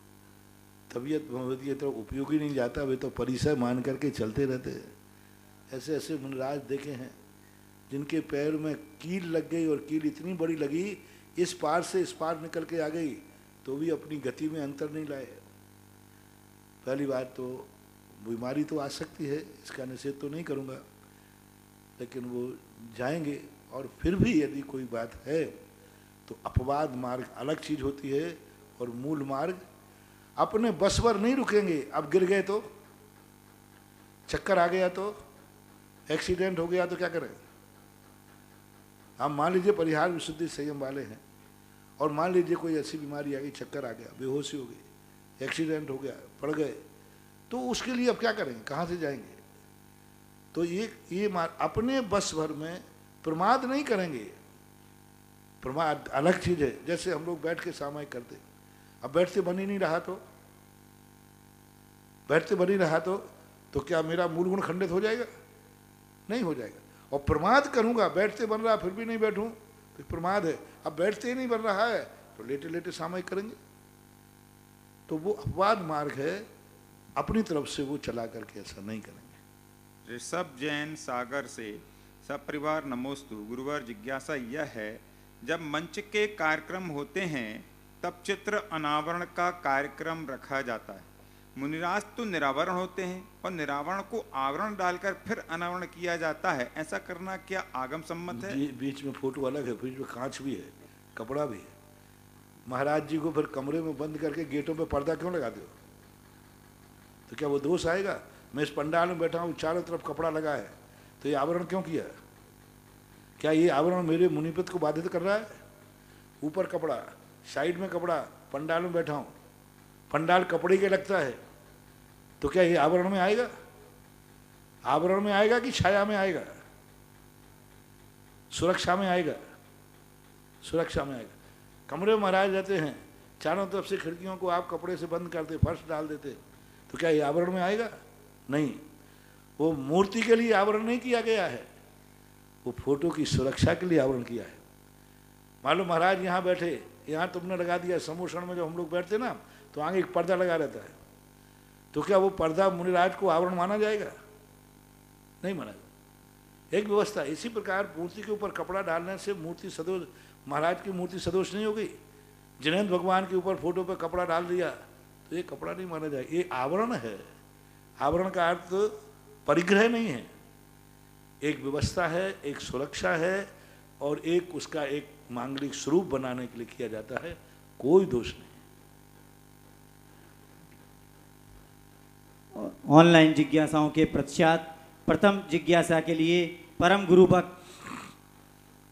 तबीयत भगवती तो उपयोगी नहीं जाता, वे तो परिसर मान करके चलते रहते हैं। ऐसे ऐसे मुनिराज देखे हैं जिनके पैर में कील लग गई, और कील इतनी बड़ी लगी इस पार से इस पार निकल के आ गई, तो भी अपनी गति में अंतर नहीं लाए। पहली बात तो बीमारी तो आ सकती है, इसका निषेध तो नहीं करूँगा, लेकिन वो जाएंगे। और फिर भी यदि कोई बात है तो अपवाद मार्ग अलग चीज़ होती है, और मूल मार्ग अपने बस पर नहीं रुकेंगे। अब गिर गए तो, चक्कर आ गया तो, एक्सीडेंट हो गया तो क्या करें। आप मान लीजिए परिहार विशुद्धि संयम वाले हैं, और मान लीजिए कोई ऐसी बीमारी आ गई, चक्कर आ गया, बेहोशी हो गई, एक्सीडेंट हो गया, पड़ गए, तो उसके लिए अब क्या करेंगे, कहाँ से जाएंगे। तो ये अपने बस भर में प्रमाद नहीं करेंगे। प्रमाद अलग चीज़ है। जैसे हम लोग बैठ के सामायिक करते, अब बैठते बन ही नहीं रहा तो, बैठते बन ही रहा तो क्या मेरा मूल गुण खंडित हो जाएगा? नहीं हो जाएगा। और प्रमाद करूंगा, बैठते बन रहा फिर भी नहीं बैठूं तो प्रमाद है। अब बैठते ही नहीं बन रहा है तो लेटे लेटे सामायिक करेंगे, तो वो अपवाद मार्ग है, अपनी तरफ से वो चला करके ऐसा नहीं करेंगे। ऋषभ जैन सागर से सपरिवार नमोस्तु गुरुवर। जिज्ञासा यह है, जब मंच के कार्यक्रम होते हैं तब चित्र अनावरण का कार्यक्रम रखा जाता है। मुनिराज तो निरावरण होते हैं और निरावरण को आवरण डालकर फिर अनावरण किया जाता है, ऐसा करना क्या आगम सम्मत है? बीच में फोटो अलग है, बीच में कांच भी है, कपड़ा भी है। महाराज जी को फिर कमरे में बंद करके गेटों पे पर्दा क्यों लगाते हो? तो क्या वो दोष आएगा? मैं इस पंडाल में बैठा हूँ, चारों तरफ कपड़ा लगा है, तो ये आवरण क्यों किया? क्या ये आवरण मेरे मुनिपत को बाधित कर रहा है? ऊपर कपड़ा, साइड में कपड़ा, पंडाल में बैठा हूँ, पंडाल कपड़े के लगता है, तो क्या ये आवरण में आएगा? आवरण में आएगा कि छाया में आएगा? सुरक्षा में आएगा, सुरक्षा में आएगा। कमरे में महाराज रहते हैं, चारों तरफ से खिड़कियों को आप कपड़े से बंद करते, फर्श डाल देते, तो क्या ये आवरण में आएगा? नहीं। वो मूर्ति के लिए आवरण नहीं किया गया है, वो फोटो की सुरक्षा के लिए आवरण किया है। मान लो महाराज यहाँ बैठे, यहाँ तुमने लगा दिया, समोषण में जब हम लोग बैठते ना तो आगे एक पर्दा लगा रहता है, तो क्या वो पर्दा मुनिराज को आवरण माना जाएगा? नहीं माना जाएगा। एक व्यवस्था। इसी प्रकार मूर्ति के ऊपर कपड़ा डालने से मूर्ति सदोष, महाराज की मूर्ति सदोष नहीं हो गई। जिनेंद्र भगवान के ऊपर फोटो पे कपड़ा डाल दिया तो ये कपड़ा नहीं माना जाएगा, ये आवरण है। आवरण का अर्थ परिग्रह नहीं है, एक व्यवस्था है, एक सुरक्षा है, और एक उसका एक मांगलिक स्वरूप बनाने के लिए किया जाता है, कोई दोष नहीं। ऑनलाइन जिज्ञासाओं के पश्चात प्रथम जिज्ञासा के लिए परम गुरु भक्त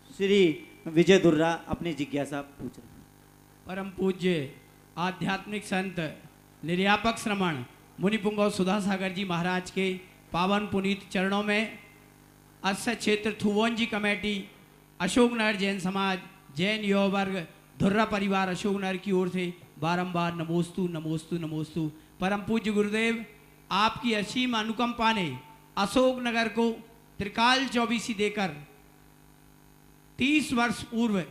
श्री विजय दुर्रा अपनी जिज्ञासा पूछ रहे हैं। परम पूज्य आध्यात्मिक संत निर्यापक श्रमण मुनिपुंगव सुधा सागर जी महाराज के पावन पुनीत चरणों में अस्य क्षेत्र थुवोंजी कमेटी अशोकनगर जैन समाज जैन युवा वर्ग धुर्रा परिवार अशोकनगर की ओर से बारंबार नमोस्तु नमोस्तु नमोस्तु। परम पूज्य गुरुदेव, आपकी असीम अनुकंपा ने अशोकनगर को त्रिकाल चौबीसी देकर 30 वर्ष पूर्व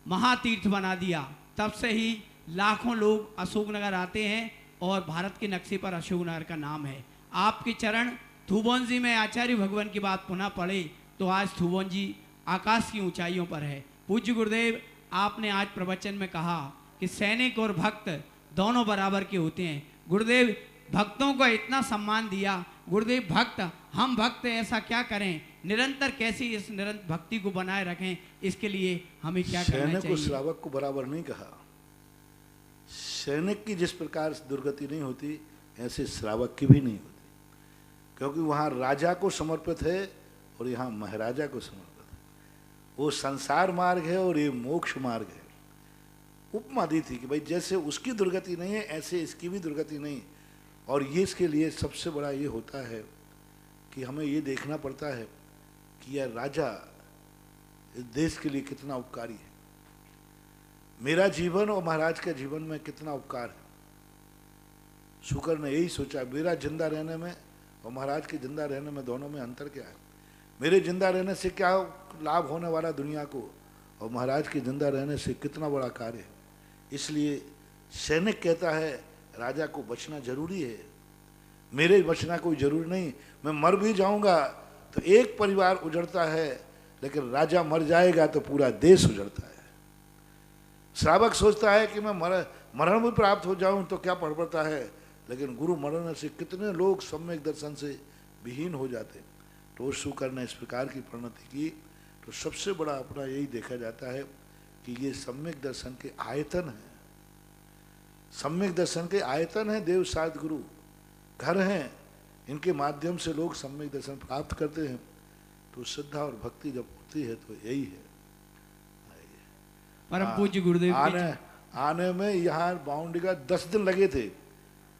महातीर्थ बना दिया। तब से ही लाखों लोग अशोकनगर आते हैं और भारत के नक्शे पर अशोकनगर का नाम है। आपके चरण थुबोंजी में आचार्य भगवान की बात पुनः पढ़े तो आज थुबोंजी आकाश की ऊंचाइयों पर है। पूज्य गुरुदेव, आपने आज प्रवचन में कहा कि सैनिक और भक्त दोनों बराबर के होते हैं। गुरुदेव, भक्तों को इतना सम्मान दिया, गुरुदेव भक्त, हम भक्त ऐसा क्या करें, निरंतर कैसे इस निरंतर भक्ति को बनाए रखें, इसके लिए हमें क्या करना चाहिए? सैनिक को श्रावक को बराबर नहीं कहा। सैनिक की जिस प्रकार दुर्गति नहीं होती, ऐसे श्रावक की भी नहीं होती, क्योंकि वहाँ राजा को समर्पित है और यहाँ महाराजा को समर्पित है। वो संसार मार्ग है और ये मोक्ष मार्ग है। उपमा दी थी कि भाई जैसे उसकी दुर्गति नहीं है, ऐसे इसकी भी दुर्गति नहीं। और ये इसके लिए सबसे बड़ा ये होता है कि हमें ये देखना पड़ता है कि यह राजा इस देश के लिए कितना उपकारी है। मेरा जीवन और महाराज के जीवन में कितना उपकार है। शुक्र ने यही सोचा, मेरा जिंदा रहने में और महाराज के जिंदा रहने में दोनों में अंतर क्या है। मेरे जिंदा रहने से क्या लाभ होने वाला दुनिया को, और महाराज के जिंदा रहने से कितना बड़ा कार्य है। इसलिए सैनिक कहता है राजा को बचना जरूरी है। मेरे बचना कोई जरूरी नहीं, मैं मर भी जाऊंगा तो एक परिवार उजड़ता है, लेकिन राजा मर जाएगा तो पूरा देश उजड़ता है। श्रावक सोचता है कि मैं मरण भी प्राप्त हो जाऊं तो क्या पड़ पड़ता है, लेकिन गुरु मरण से कितने लोग सम्यक दर्शन से विहीन हो जाते। तो शुक्र ने इस प्रकार की परिणति की। तो सबसे बड़ा अपना यही देखा जाता है कि ये सम्यक दर्शन के आयतन है। सम्यक दर्शन के आयतन है, देव साध गुरु घर हैं, इनके माध्यम से लोग सम्यक दर्शन प्राप्त करते हैं। तो श्रद्धा और भक्ति जब होती है तो यही है। परम पूज्य गुरुदेव आने में यहाँ बाउंड्री का 10 दिन लगे थे,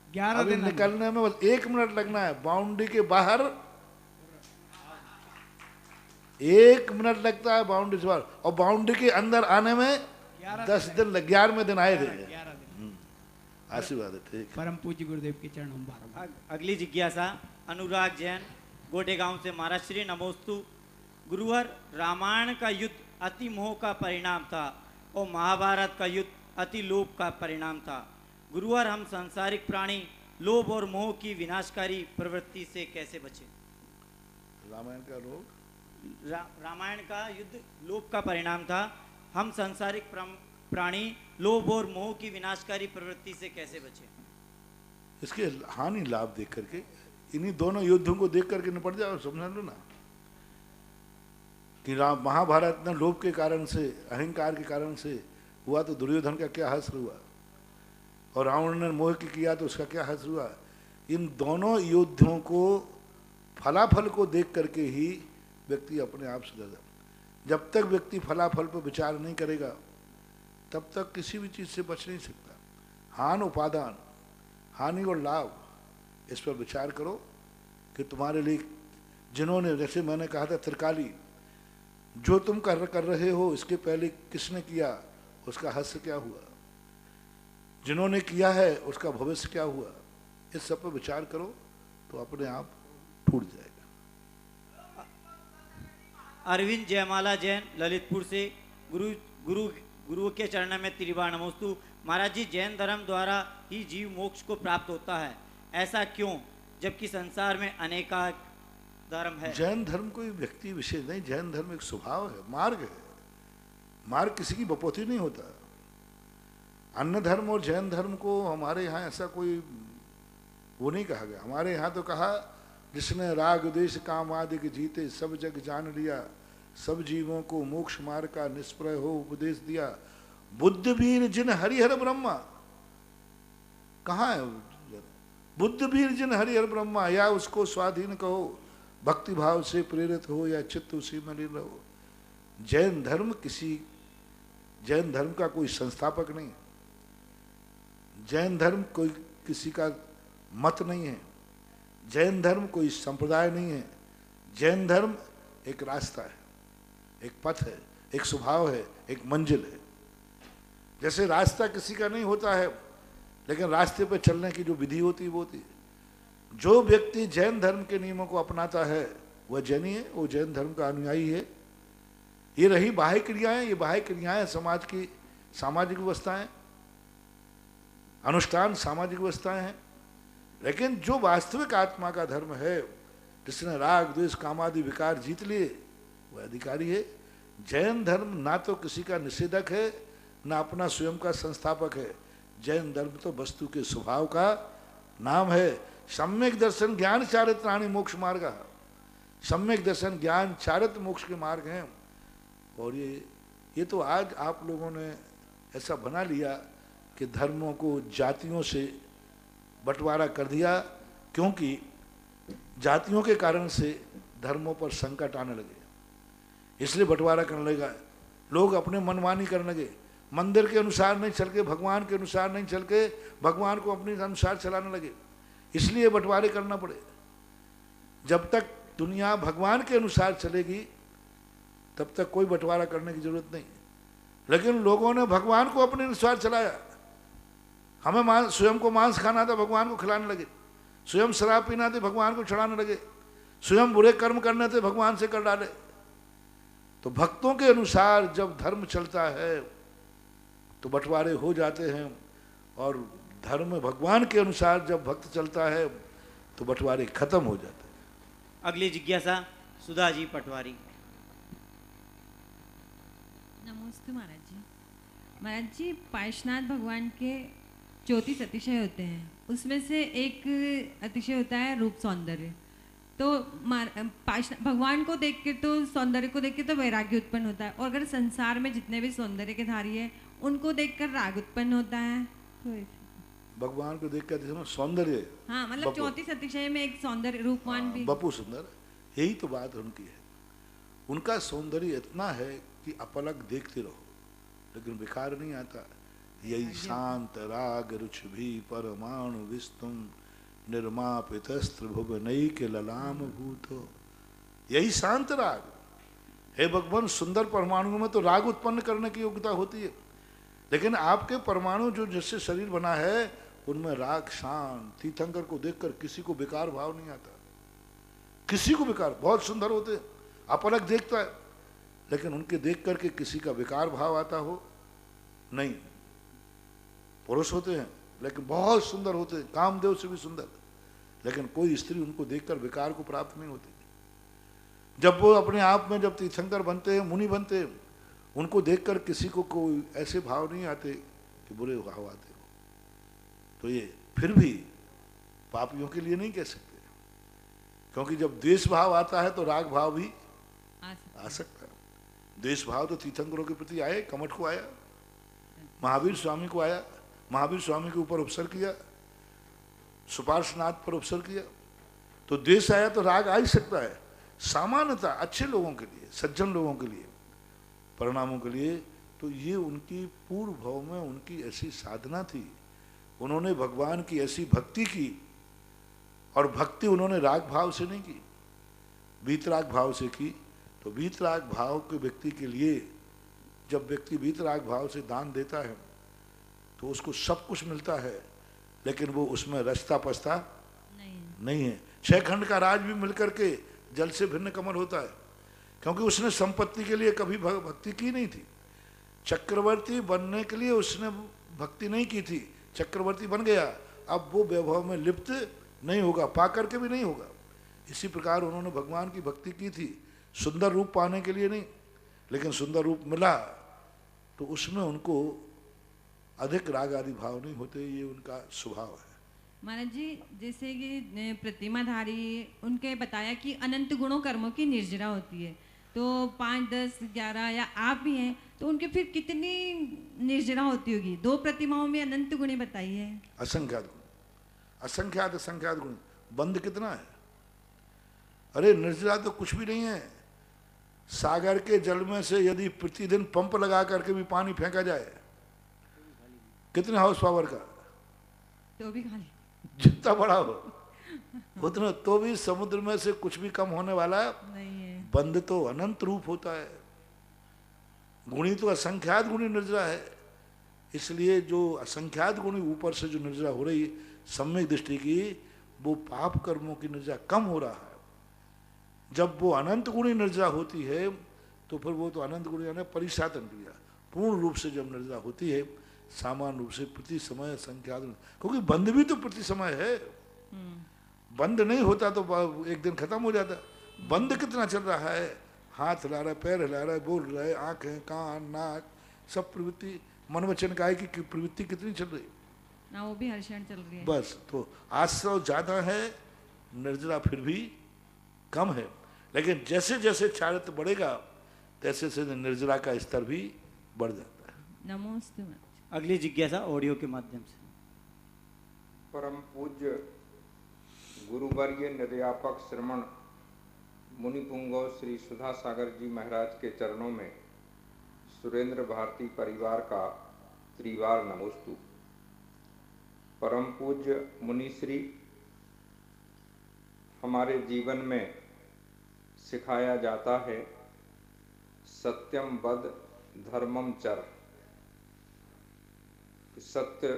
11 दिन निकलने में बस 1 मिनट लगना है। बाउंड्री के बाहर 1 मिनट लगता है बाउंड्री से बाहर, और बाउंड्री के अंदर आने में 10 दिन 11वें दिन आए थे। आशीर्वाद है। ठीक, परम पूज्य गुरुदेव के चरणों में बारंबार। अगली जिज्ञासा अनुराग जैन गोटे गांव से। महाराज श्री नमोस्तु। गुरुवर, रामायण का युद्ध अति मोह का परिणाम था और महाभारत का युद्ध अति लोभ का परिणाम था। गुरुवर, हम सांसारिक प्राणी लोभ और मोह की विनाशकारी प्रवृत्ति से कैसे बचें? रामायण का लोभ, रामायण का युद्ध लोभ का परिणाम था। हम सांसारिक प्राणी लोभ और मोह की विनाशकारी प्रवृत्ति से कैसे बचें? इसके हानि लाभ देख करके, इन्हीं दोनों युद्धों को देख करके निपट जाओ। समझ लो ना कि महाभारत में लोभ के कारण से, अहंकार के कारण से हुआ तो दुर्योधन का क्या हश्र हुआ, और रावण ने मोह की किया तो उसका क्या हश्र हुआ। इन दोनों युद्धों को फलाफल को देख करके ही व्यक्ति अपने आप सुधर जाए। जब तक व्यक्ति फलाफल पर विचार नहीं करेगा तब तक किसी भी चीज़ से बच नहीं सकता। हान उपादान, हानि और लाभ, इस पर विचार करो कि तुम्हारे लिए जिन्होंने, जैसे मैंने कहा था त्रिकाली, जो तुम कर रहे हो इसके पहले किसने किया, उसका हश्र क्या हुआ, जिन्होंने किया है उसका भविष्य क्या हुआ। इस सब पर विचार करो तो अपने आप टूट जाएगा। अरविंद जयमाला जैन ललितपुर से। गुरु के चरण में त्रिबार नमोस्तु। महाराज जी, जैन धर्म द्वारा ही जीव मोक्ष को प्राप्त होता है, ऐसा क्यों, जबकि संसार में अनेका धर्म है? जैन धर्म कोई व्यक्ति विशेष नहीं, जैन धर्म एक स्वभाव है, मार्ग है। मार्ग किसी की बपोती नहीं होता। अन्य धर्म और जैन धर्म को हमारे यहाँ ऐसा कोई वो नहीं कहा गया। हमारे यहाँ तो कहा, जिसने राग द्वेष काम आदि के जीते सब जग जान लिया, सब जीवों को मोक्ष मार्ग का निष्प्रय हो उपदेश दिया, बुद्ध वीर जिन हरिहर ब्रह्मा। कहाँ है बुद्ध वीर जिन हरिहर ब्रह्मा, या उसको स्वाधीन कहो, भक्ति भाव से प्रेरित हो या चित्त उसी में लीन रहो। जैन धर्म का कोई संस्थापक नहीं, जैन धर्म कोई किसी का मत नहीं है, जैन धर्म कोई संप्रदाय नहीं है। जैन धर्म एक रास्ता है, एक पथ है, एक स्वभाव है, एक मंजिल है। जैसे रास्ता किसी का नहीं होता है, लेकिन रास्ते पर चलने की जो विधि होती है वो होती है। जो व्यक्ति जैन धर्म के नियमों को अपनाता है वह जैनी है, वो जैन धर्म का अनुयायी है। ये रही बाह्य क्रियाएं, ये बाह्य क्रियाएं समाज की सामाजिक व्यवस्थाएं, अनुष्ठान सामाजिक व्यवस्थाएं हैं। लेकिन जो वास्तविक आत्मा का धर्म है, जिसने राग द्वेष कामादि विकार जीत लिए, वह अधिकारी है। जैन धर्म ना तो किसी का निषेधक है, ना अपना स्वयं का संस्थापक है। जैन धर्म तो वस्तु के स्वभाव का नाम है। सम्यक दर्शन ज्ञान चारित प्राणी मोक्ष मार्ग। सम्यक दर्शन ज्ञान चारित मोक्ष के मार्ग हैं। और ये तो आज आप लोगों ने ऐसा बना लिया कि धर्मों को जातियों से बंटवारा कर दिया, क्योंकि जातियों के कारण से धर्मों पर संकट आने लगे, इसलिए बंटवारा करने लगा। लोग अपने मनमानी करने लगे, मंदिर के अनुसार नहीं चल के, भगवान के अनुसार नहीं चल के, भगवान को अपने अनुसार चलाने लगे, इसलिए बंटवारे करना पड़े। जब तक दुनिया भगवान के अनुसार चलेगी तब तक कोई बंटवारा करने की जरूरत नहीं। लेकिन लोगों ने भगवान को अपने अनुसार चलाया। हमें स्वयं को मांस खाना था, भगवान को खिलाने लगे। स्वयं शराब पीना थे, भगवान को चढ़ाने लगे। स्वयं बुरे कर्म करने थे, भगवान से कर डाले। तो भक्तों के अनुसार जब धर्म चलता है तो बंटवारे हो जाते हैं, और धर्म भगवान के अनुसार जब भक्त चलता है तो बंटवारे खत्म हो जाते हैं। अगली जिज्ञासा सुधा जी पटवारी। नमस्ते महाराज जी। महाराज जी, पार्श्वनाथ भगवान के 34 अतिशय होते हैं, उसमें से एक अतिशय होता है रूप सौंदर्य। तो भगवान को देख के तो सौंदर्य को देख के तो वैराग्य उत्पन्न होता है, और अगर संसार में जितने भी सौंदर्य के धारी है उनको देखकर राग उत्पन्न होता है। तो भगवान को देख कर सौंदर्य, हाँ, मतलब 34 अतिशय में एक सौंदर्य रूपवान भी। बपू सुंदर, यही तो बात उनकी है। उनका सौंदर्य इतना है कि अपलक देखते रहो, लेकिन विकार नहीं आता। यही शांत राग रुच भी परमाणु विस्तुम निर्मापितस्त्र भुवनई के ललाम भूतो। यही शांत राग। हे भगवान, सुंदर परमाणु में तो राग उत्पन्न करने की योग्यता होती है, लेकिन आपके परमाणु जो जिससे शरीर बना है उनमें राग शांत। तीर्थंकर को देखकर किसी को विकार भाव नहीं आता, किसी को विकार। बहुत सुंदर होते, अपलक देखता है, लेकिन उनके देख करके किसी का विकार भाव आता हो नहीं। पुरुष होते हैं लेकिन बहुत सुंदर होते हैं, कामदेव से भी सुंदर, लेकिन कोई स्त्री उनको देखकर विकार को प्राप्त नहीं होती। जब वो अपने आप में जब तीर्थंकर बनते हैं, मुनि बनते हैं, उनको देखकर किसी को कोई ऐसे भाव नहीं आते कि बुरे भाव आते हो। तो ये फिर भी पापियों के लिए नहीं कह सकते, क्योंकि जब द्वेष भाव आता है तो राग भाव भी आ सकता है। द्वेष भाव तो तीर्थंकरों के प्रति आए, कमठ को आया, महावीर स्वामी को आया, महावीर स्वामी के ऊपर उपसर किया, सुपार्श्वनाथ पर उपसर किया, तो द्वेष आया तो राग आ ही सकता है। सामान्यता अच्छे लोगों के लिए, सज्जन लोगों के लिए, परिणामों के लिए, तो ये उनकी पूर्व भाव में उनकी ऐसी साधना थी। उन्होंने भगवान की ऐसी भक्ति की, और भक्ति उन्होंने राग भाव से नहीं की, वीतराग भाव से की। तो वीतराग भाव के व्यक्ति के लिए, जब व्यक्ति वीतराग भाव से दान देता है तो उसको सब कुछ मिलता है, लेकिन वो उसमें रचता पचता नहीं है। 6 खंड का राज भी मिलकर के जल से भिन्न कमल होता है, क्योंकि उसने संपत्ति के लिए कभी भक्ति की नहीं थी। चक्रवर्ती बनने के लिए उसने भक्ति नहीं की थी, चक्रवर्ती बन गया, अब वो वैभव में लिप्त नहीं होगा, पा करके भी नहीं होगा। इसी प्रकार उन्होंने भगवान की भक्ति की थी, सुंदर रूप पाने के लिए नहीं, लेकिन सुंदर रूप मिला तो उसमें उनको अधिक राग आदि भाव नहीं होते। ये उनका स्वभाव है। महाराज जी, जैसे कि प्रतिमाधारी उनके बताया कि अनंत गुणों कर्मों की निर्जरा होती है, तो 5, 10, 11 या आप भी हैं, तो उनके फिर कितनी निर्जरा होती होगी? 2 प्रतिमाओं में अनंत गुणी बताई है। असंख्यात गुण, असंख्यात असंख्यात गुण। बंद कितना है? अरे निर्जरा तो कुछ भी नहीं है। सागर के जल में से यदि प्रतिदिन पंप लगा करके भी पानी फेंका जाए, कितने हाउस पावर का, तो भी खाली जितना बड़ा हो उतना, तो भी समुद्र में से कुछ भी कम होने वाला नहीं है। बंद तो अनंत रूप होता है। गुणी तो असंख्यात गुणी निर्जरा है। इसलिए जो असंख्यात गुणी ऊपर से जो निर्जरा हो रही है सम्यक दृष्टि की, वो पाप कर्मों की निर्जरा कम हो रहा है। जब वो अनंत गुणी निर्जरा होती है तो फिर वो तो अनंत गुणी यानी परिसातन क्रिया पूर्ण रूप से जब निर्जरा होती है, सामान्य रूप से प्रति समय संख्यात, क्योंकि बंद भी तो प्रति समय है। बंद नहीं होता तो एक दिन खत्म हो जाता। बंद कितना चल रहा है, हाथ हिला रहा है, पैर हिला रहा है, बोल रहा है, आंखें, कान, नाक, सब प्रवृत्ति, मन वचन काय की प्रवृत्ति कितनी चल रही ना, वो भी हर क्षण चल रही है। बस, तो आश्रव ज्यादा है, निर्जरा फिर भी कम है। लेकिन जैसे जैसे चारित्र बढ़ेगा तैसे से निर्जरा का स्तर भी बढ़ जाता है। नमोस्तु। अगली जिज्ञासा ऑडियो के माध्यम से। परम पूज्य गुरुवर्य निर्यापक श्रमण मुनिपुंगव श्री सुधा सागर जी महाराज के चरणों में सुरेंद्र भारती परिवार का त्रिवार नमोस्तु। परम पूज्य मुनिश्री, हमारे जीवन में सिखाया जाता है, सत्यम वद धर्मम चर, सत्य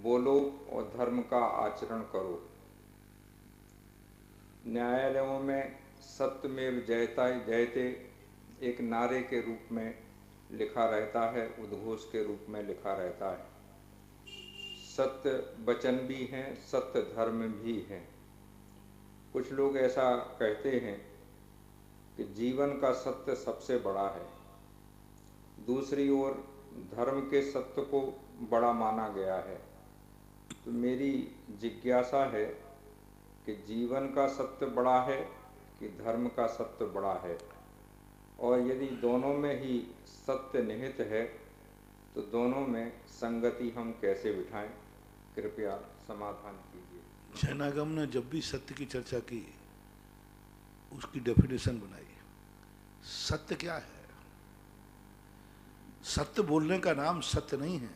बोलो और धर्म का आचरण करो। न्यायालयों में सत्यमेव जयता जयते एक नारे के रूप में लिखा रहता है, उद्घोष के रूप में लिखा रहता है। सत्य वचन भी हैं, सत्य धर्म भी हैं। कुछ लोग ऐसा कहते हैं कि जीवन का सत्य सबसे बड़ा है। दूसरी ओर धर्म के सत्य को बड़ा माना गया है। तो मेरी जिज्ञासा है कि जीवन का सत्य बड़ा है कि धर्म का सत्य बड़ा है, और यदि दोनों में ही सत्य निहित है तो दोनों में संगति हम कैसे बिठाएं? कृपया समाधान कीजिए। जैनागम ने जब भी सत्य की चर्चा की उसकी डेफिनेशन बनाई। सत्य क्या है? सत्य बोलने का नाम सत्य नहीं है।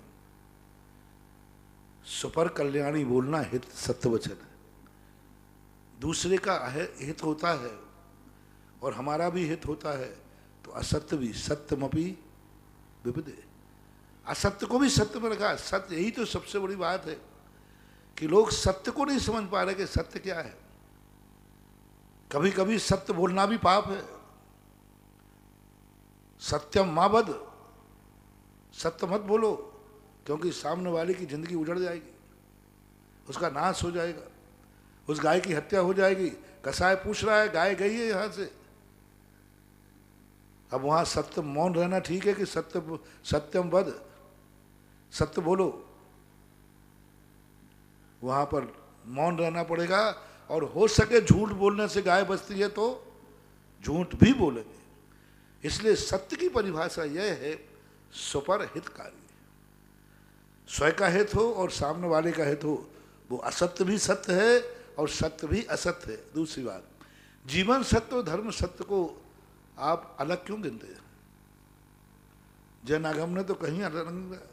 सुपर कल्याणी बोलना हित सत्य वचन है। दूसरे का हित होता है और हमारा भी हित होता है, तो असत्य भी सत्यमपि विपदे, असत्य को भी सत्य में रखा। सत्य, यही तो सबसे बड़ी बात है कि लोग सत्य को नहीं समझ पा रहे कि सत्य क्या है। कभी कभी सत्य बोलना भी पाप है। सत्यम मां वद, सत्य मत बोलो, क्योंकि सामने वाले की जिंदगी उजड़ जाएगी, उसका नाश हो जाएगा, उस गाय की हत्या हो जाएगी। कसाई पूछ रहा है, गाय गई है यहां से, अब वहां सत्य मौन रहना ठीक है कि सत्यम वद, सत्य बोलो? वहां पर मौन रहना पड़ेगा। और हो सके झूठ बोलने से गाय बचती है तो झूठ भी बोलेंगे। इसलिए सत्य की परिभाषा यह है सुपर हितकारी। स्वयं का हित हो और सामने वाले का हित हो, वो असत्य भी सत्य है और सत्य भी असत्य है। दूसरी बात, जीवन सत्य और धर्म सत्य को आप अलग क्यों गिनते हैं? जैनागम ने तो कहीं अलग नहीं दिया।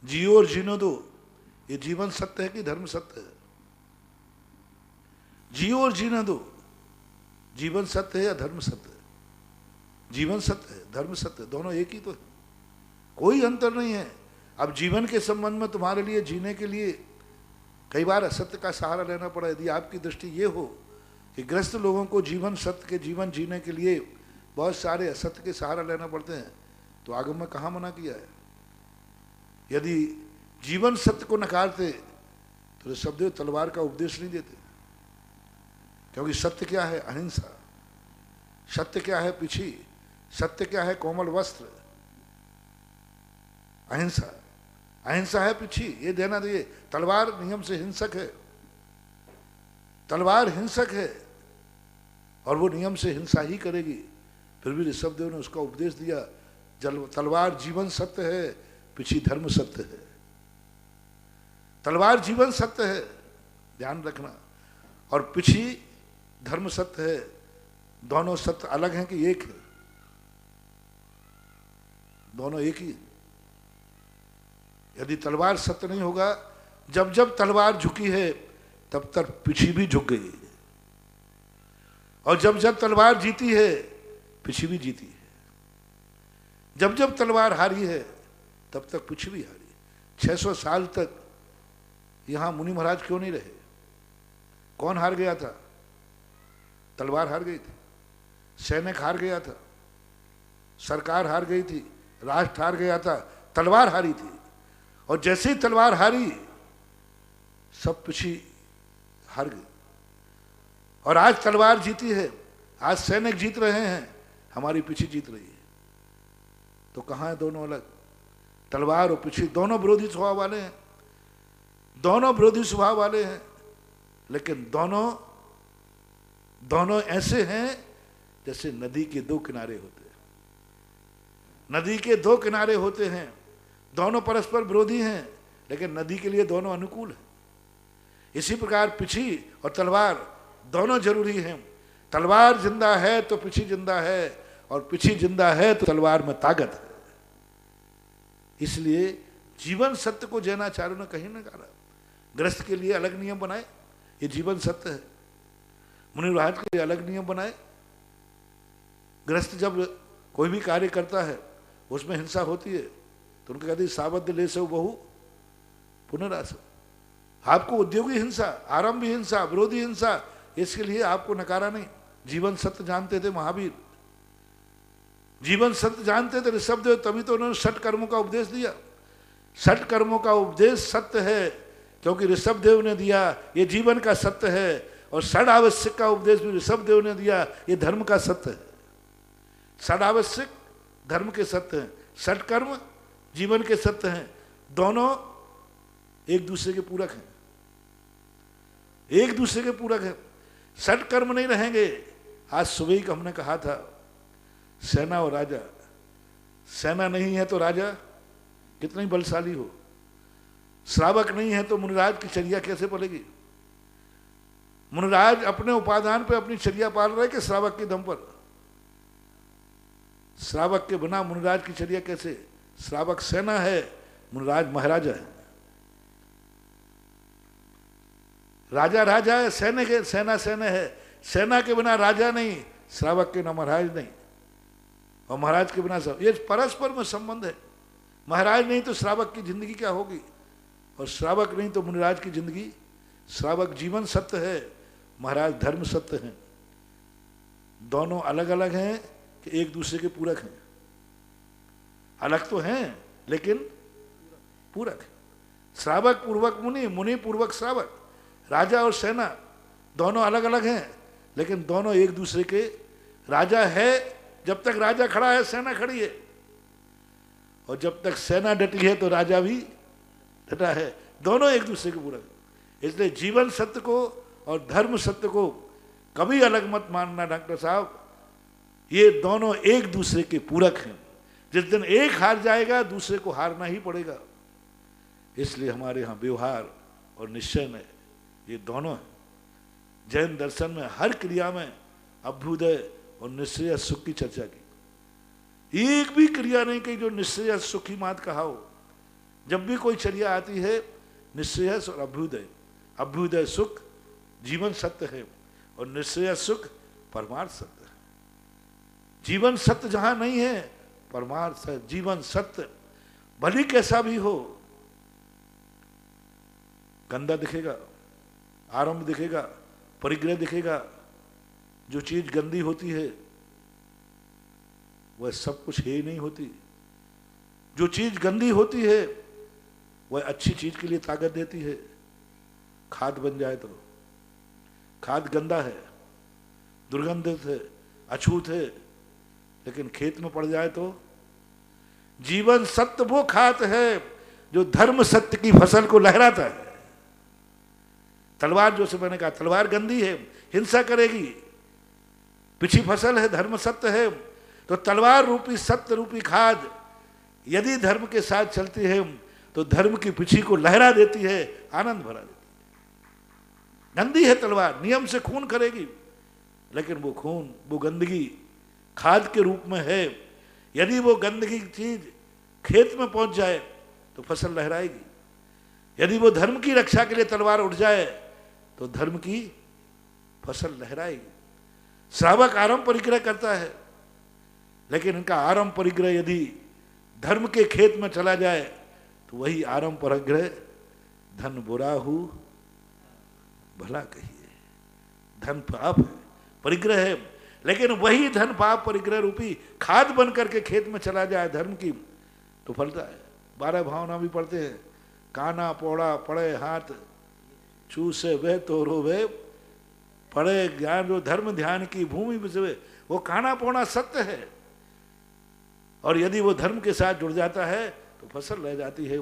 जियो और जीनो दो, ये जीवन सत्य है कि धर्म सत्य है? जियो और जीने दो, जीवन सत्य है या धर्म सत्य है? जीवन सत्य है, धर्म सत्य है, दोनों एक ही तो है, कोई अंतर नहीं है। अब जीवन के संबंध में तुम्हारे लिए जीने के लिए कई बार असत्य का सहारा लेना पड़ा। यदि आपकी दृष्टि ये हो कि ग्रस्त लोगों को जीवन सत्य के जीवन जीने के लिए बहुत सारे असत्य के सहारा लेना पड़ते हैं, तो आगम में कहाँ मना किया है? यदि जीवन सत्य को नकारते तो शब्द तलवार का उपदेश नहीं देते, क्योंकि सत्य क्या है? अहिंसा। सत्य क्या है? पिछी। सत्य क्या है? कोमल वस्त्र। अहिंसा, अहिंसा है पिछी, ये देना चाहिए। तलवार नियम से हिंसक है, तलवार हिंसक है और वो नियम से हिंसा ही करेगी। फिर भी ऋषभदेव ने उसका उपदेश दिया, तलवार जीवन सत्य है, पिछी धर्म सत्य है। तलवार जीवन सत्य है, ध्यान रखना, और पिछी धर्म सत्य है। दोनों सत्य अलग हैं कि एक है? दोनों एक ही। यदि तलवार सत्य नहीं होगा, जब जब तलवार झुकी है तब तक पिछी भी झुक गई, और जब जब तलवार जीती है पिछी भी जीती है। जब जब तलवार हारी है तब तक पिछी भी हारी। 600 साल तक यहां मुनि महाराज क्यों नहीं रहे? कौन हार गया था? तलवार हार गई थी, सैनिक हार गया था, सरकार हार गई थी, राष्ट्र हार गया था, तलवार हारी थी। और जैसे ही तलवार हारी सब पिछी हार गई। और आज तलवार जीती है, आज सैनिक जीत रहे हैं, हमारी पिछी जीत रही है। तो कहाँ है दोनों अलग? तलवार और पिछी दोनों विरोधी स्वभाव वाले हैं, दोनों विरोधी स्वभाव वाले हैं, लेकिन दोनों ऐसे हैं जैसे नदी के दो किनारे होते हैं। नदी के दो किनारे होते हैं, दोनों परस्पर विरोधी हैं, लेकिन नदी के लिए दोनों अनुकूल हैं। इसी प्रकार पिछी और तलवार दोनों जरूरी हैं। तलवार जिंदा है तो पिछी जिंदा है, और पिछी जिंदा है तो तलवार में ताकत है। इसलिए जीवन सत्य को जैनाचार्यों ने कहीं न कहा। गृहस्थ के लिए अलग नियम बनाए, ये जीवन सत्य है। मुनि महाराज के लिए अलग नियम बनाए, गृहस्थ जब कोई भी कार्य करता है उसमें हिंसा होती है तो उनके कहते सावध ले सो बहु पुनरास। आपको उद्योगी हिंसा, आरंभी हिंसा, विरोधी हिंसा, इसके लिए आपको नकारा नहीं। जीवन सत्य जानते थे महावीर, जीवन सत्य जानते थे ऋषभदेव, तभी तो उन्होंने 6 कर्मों का उपदेश दिया। 6 कर्मों का उपदेश सत्य है क्योंकि ऋषभदेव ने दिया, ये जीवन का सत्य है। और 6 आवश्यक का उपदेश भी ऋषभदेव ने दिया, ये धर्म का सत्य है। 6 आवश्यक धर्म के सत्य हैं, 6 कर्म जीवन के सत्य हैं। दोनों एक दूसरे के पूरक हैं, एक दूसरे के पूरक हैं। 6 कर्म नहीं रहेंगे। आज सुबह ही हमने कहा था सेना और राजा, सेना नहीं है तो राजा कितनी बलशाली हो, श्रावक नहीं है तो मुनिराज की चर्या कैसे पलेगी। मुनिराज अपने उपादान पे अपनी चर्या पाल रहे कि श्रावक के दम पर। श्रावक के बिना मुनिराज की चर्या कैसे। श्रावक सेना है, मुनिराज महाराजा है। राजा राजा है, सेना के सेना सेना है। सेना के बिना राजा नहीं, श्रावक के बिना महाराज नहीं, और महाराज के बिना सब। ये परस्पर में संबंध है। महाराज नहीं तो श्रावक की जिंदगी क्या होगी, और श्रावक नहीं तो मुनिराज की जिंदगी। श्रावक जीवन सत्य है, महाराज धर्म सत्य है। दोनों अलग अलग हैं कि एक दूसरे के पूरक हैं। अलग तो हैं लेकिन पूरक है। श्रावक पूर्वक मुनि, मुनि पूर्वक श्रावक। राजा और सेना दोनों अलग अलग हैं लेकिन दोनों एक दूसरे के। राजा है जब तक राजा खड़ा है सेना खड़ी है, और जब तक सेना डटी है तो राजा भी डटा है। दोनों एक दूसरे के पूरक। इसलिए जीवन सत्य को और धर्म सत्य को कभी अलग मत मानना डॉक्टर साहब। ये दोनों एक दूसरे के पूरक हैं। जिस दिन एक हार जाएगा दूसरे को हारना ही पड़ेगा। इसलिए हमारे यहाँ व्यवहार और निश्चय में ये दोनों हैं। जैन दर्शन में हर क्रिया में अभ्युदय और निश्चय सुख की चर्चा की। एक भी क्रिया नहीं कही जो निश्चय सुखी मात कहा हो। जब भी कोई चर्या आती है निश्चय और अभ्युदय। अभ्युदय सुख जीवन सत्य है और निश्चय सुख परमार्थ सत्य है। जीवन सत्य जहां नहीं है परमार्थ है। जीवन सत्य भली कैसा भी हो, गंदा दिखेगा, आरंभ दिखेगा, परिग्रह दिखेगा। जो चीज गंदी होती है वह सब कुछ है ही नहीं होती। जो चीज गंदी होती है वह अच्छी चीज के लिए ताकत देती है। खाद बन जाए तो, खाद गंदा है, दुर्गंधित है, अछूत है, लेकिन खेत में पड़ जाए तो। जीवन सत्य वो खाद है जो धर्म सत्य की फसल को लहराता है। तलवार, जो से मैंने कहा, तलवार गंदी है, हिंसा करेगी। पिछी फसल है, धर्म सत्य है, तो तलवार रूपी सत्य रूपी खाद यदि धर्म के साथ चलती है तो धर्म की पिछी को लहरा देती है, आनंद भरा देती है। गंदी है तलवार, नियम से खून करेगी, लेकिन वो खून, वो गंदगी खाद के रूप में है। यदि वो गंदगी चीज खेत में पहुंच जाए तो फसल लहराएगी। यदि वो धर्म की रक्षा के लिए तलवार उठ जाए तो धर्म की फसल लहराएगी। श्रावक आरंभ परिग्रह करता है, लेकिन इनका आरंभ परिग्रह यदि धर्म के खेत में चला जाए तो वही आरंभ परिग्रह धन बुरा हो भला कहिए। धन पाप है, परिग्रह है, लेकिन वही धन पाप परिग्रह रूपी खाद बन करके खेत में चला जाए धर्म की तो फलता है। 12 भावना भी पढ़ते हैं। काना पौड़ा पड़े हाथ चूसे वे तो रोवे, पड़े ज्ञान जो धर्म ध्यान की भूमि में, वो काना पौड़ा सत्य है। और यदि वो धर्म के साथ जुड़ जाता है तो फसल रह जाती है।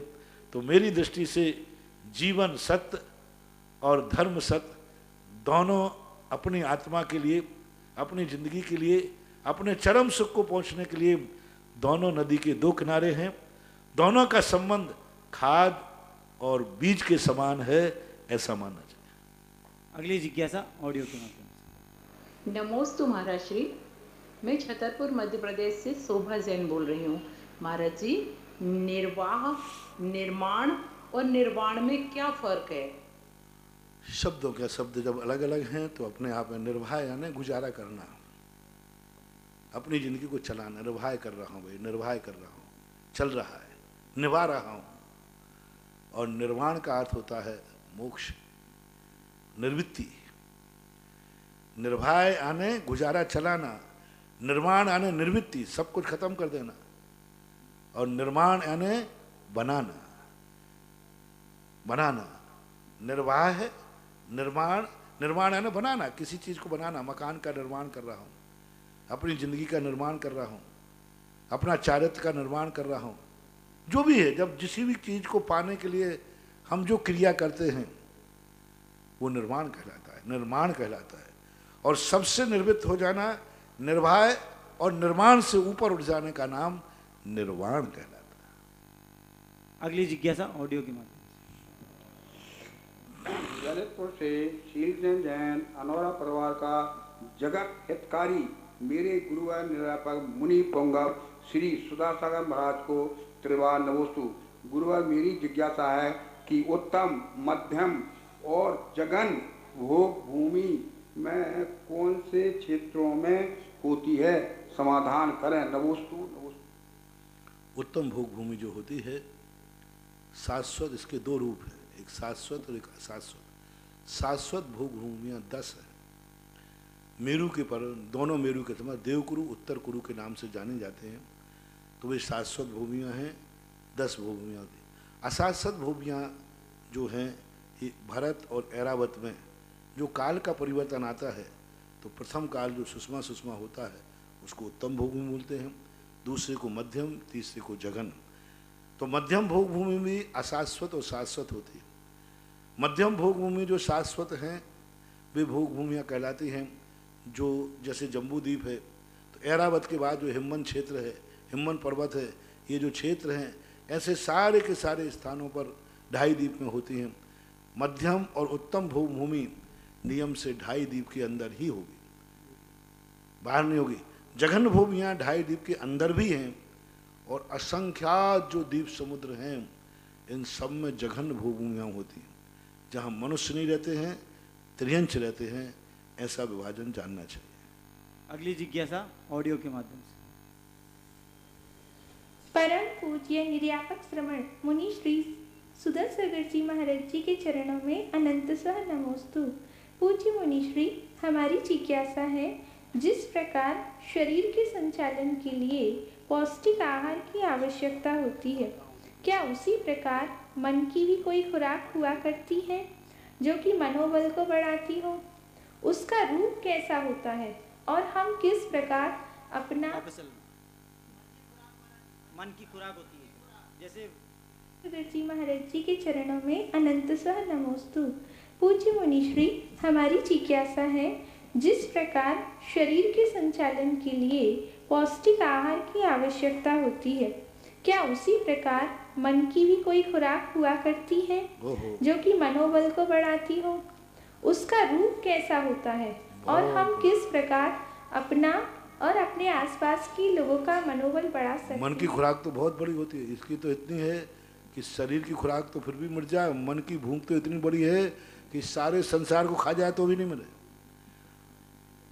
तो मेरी दृष्टि से जीवन सत्य और धर्म सत्य दोनों अपनी आत्मा के लिए, अपनी जिंदगी के लिए, अपने चरम सुख को पहुंचने के लिए दोनों नदी के 2 किनारे हैं। दोनों का संबंध खाद और बीज के समान है, ऐसा मानना चाहिए। अगली जिज्ञासा ऑडियो के माध्यम से। नमोस्तु महाराज श्री, मैं छतरपुर मध्य प्रदेश से शोभा जैन बोल रही हूँ। महाराज जी, निर्वाह, निर्माण और निर्वाण में क्या फर्क है? शब्दों के शब्द जब अलग अलग हैं तो अपने आप में निर्वाह यानी गुजारा करना, अपनी जिंदगी को चलाना, निर्वाह कर रहा हूँ भाई, निर्वाह कर रहा हूँ, चल रहा है, निभा रहा हूँ। और निर्वाण का अर्थ होता है मोक्ष, निर्वृत्ति। निर्वाह आने गुजारा चलाना, निर्माण आने निर्वृत्ति, सब कुछ खत्म कर देना, और निर्माण आने बनाना, बनाना। निर्वाह है निर्माण, निर्माण है ना बनाना, किसी चीज को बनाना, मकान का निर्माण कर रहा हूं, अपनी जिंदगी का निर्माण कर रहा हूं, अपना चारित्र का निर्माण कर रहा हूं, जो भी है। जब जिस भी चीज को पाने के लिए हम जो क्रिया करते हैं वो निर्माण कहलाता है, निर्माण कहलाता है। और सबसे निर्वृत्त हो जाना, निर्वाह और निर्माण से ऊपर उठ जाने का नाम निर्वाण कहलाता है। अगली जिज्ञासा ऑडियो के माध्यम से। ललितपुर से शीलचंद जैन अनौरा परिवार का जगत हितकारी मेरे गुरुवार निरापक मुनि पुंगव श्री सुधासागर महाराज को त्रिवार नमोस्तु। गुरुवार मेरी जिज्ञासा है कि उत्तम, मध्यम और जघन भोग भूमि में कौन से क्षेत्रों में होती है, समाधान करें। नमोस्तु नमोस्तु। उत्तम भोग भूमि जो होती है शाश्वत, इसके दो रूप हैं, एक शाश्वत और एक अशाश्वत। शाश्वत भोग भूमियाँ 10 है। मेरू के पर, दोनों मेरू के समय देवकुरु उत्तर कुरु के नाम से जाने जाते हैं, तो वे शाश्वत भूमियाँ हैं, 10 भूमियाँ होती। अशाश्वत भूमियाँ जो हैं ये भरत और ऐरावत में जो काल का परिवर्तन आता है, तो प्रथम काल जो सुषमा सुषमा होता है उसको उत्तम भोग भूमि बोलते हैं, दूसरे को मध्यम, तीसरे को जघन। तो मध्यम भोग भूमि में अशाश्वत और शाश्वत होती है। मध्यम भोग भूमि जो शाश्वत हैं वे भोग भूमियाँ कहलाती हैं, जो जैसे जम्बू द्वीप है, तो ऐरावत के बाद जो हिमवन क्षेत्र है, हिमवन पर्वत है, ये जो क्षेत्र हैं ऐसे सारे के सारे स्थानों पर 2.5 द्वीप में होती हैं। मध्यम और उत्तम भोग भूमि नियम से 2.5 द्वीप के अंदर ही होगी, बाहर नहीं होगी। जघन भूमियाँ 2.5 द्वीप के अंदर भी हैं, और असंख्यात जो द्वीप समुद्र हैं इन सब में जघन भूमियाँ होती हैं, जहाँ मनुष्य नहीं रहते हैं, त्रियंच रहते हैं, ऐसा विभाजन जानना चाहिए। अगली जिज्ञासा ऑडियो के माध्यम से। परम पूज्य निर्यापक श्रमण मुनि श्री सुधासागर जी महाराज जी के चरणों में अनंतशः नमोस्तु। पूज्य मुनि श्री, हमारी जिज्ञासा है, जिस प्रकार शरीर के संचालन के लिए पौष्टिक आहार की आवश्यकता होती है, क्या उसी प्रकार मन की भी कोई खुराक हुआ करती है जो कि मनोबल को बढ़ाती हो? उसका रूप कैसा होता है और हम किस प्रकार अपना मन की खुराक होती है? जैसे जी महाराज जी के चरणों में अनंतशः नमोस्तु। पूज्य मुनि श्री, हमारी जिज्ञासा है, जिस प्रकार शरीर के संचालन के लिए पौष्टिक आहार की आवश्यकता होती है, क्या उसी प्रकार मन की भी कोई खुराक हुआ करती है जो कि मनोबल को बढ़ाती हो? उसका रूप कैसा होता है और हम किस प्रकार अपना और अपने आसपास के लोगों का मनोबल बढ़ा सकते हैं? मन की खुराक तो बहुत बड़ी होती है, इसकी तो इतनी है कि शरीर की खुराक तो फिर भी मिट जाए, मन की भूख तो इतनी बड़ी है कि सारे संसार को खा जाए तो भी नहीं मिले।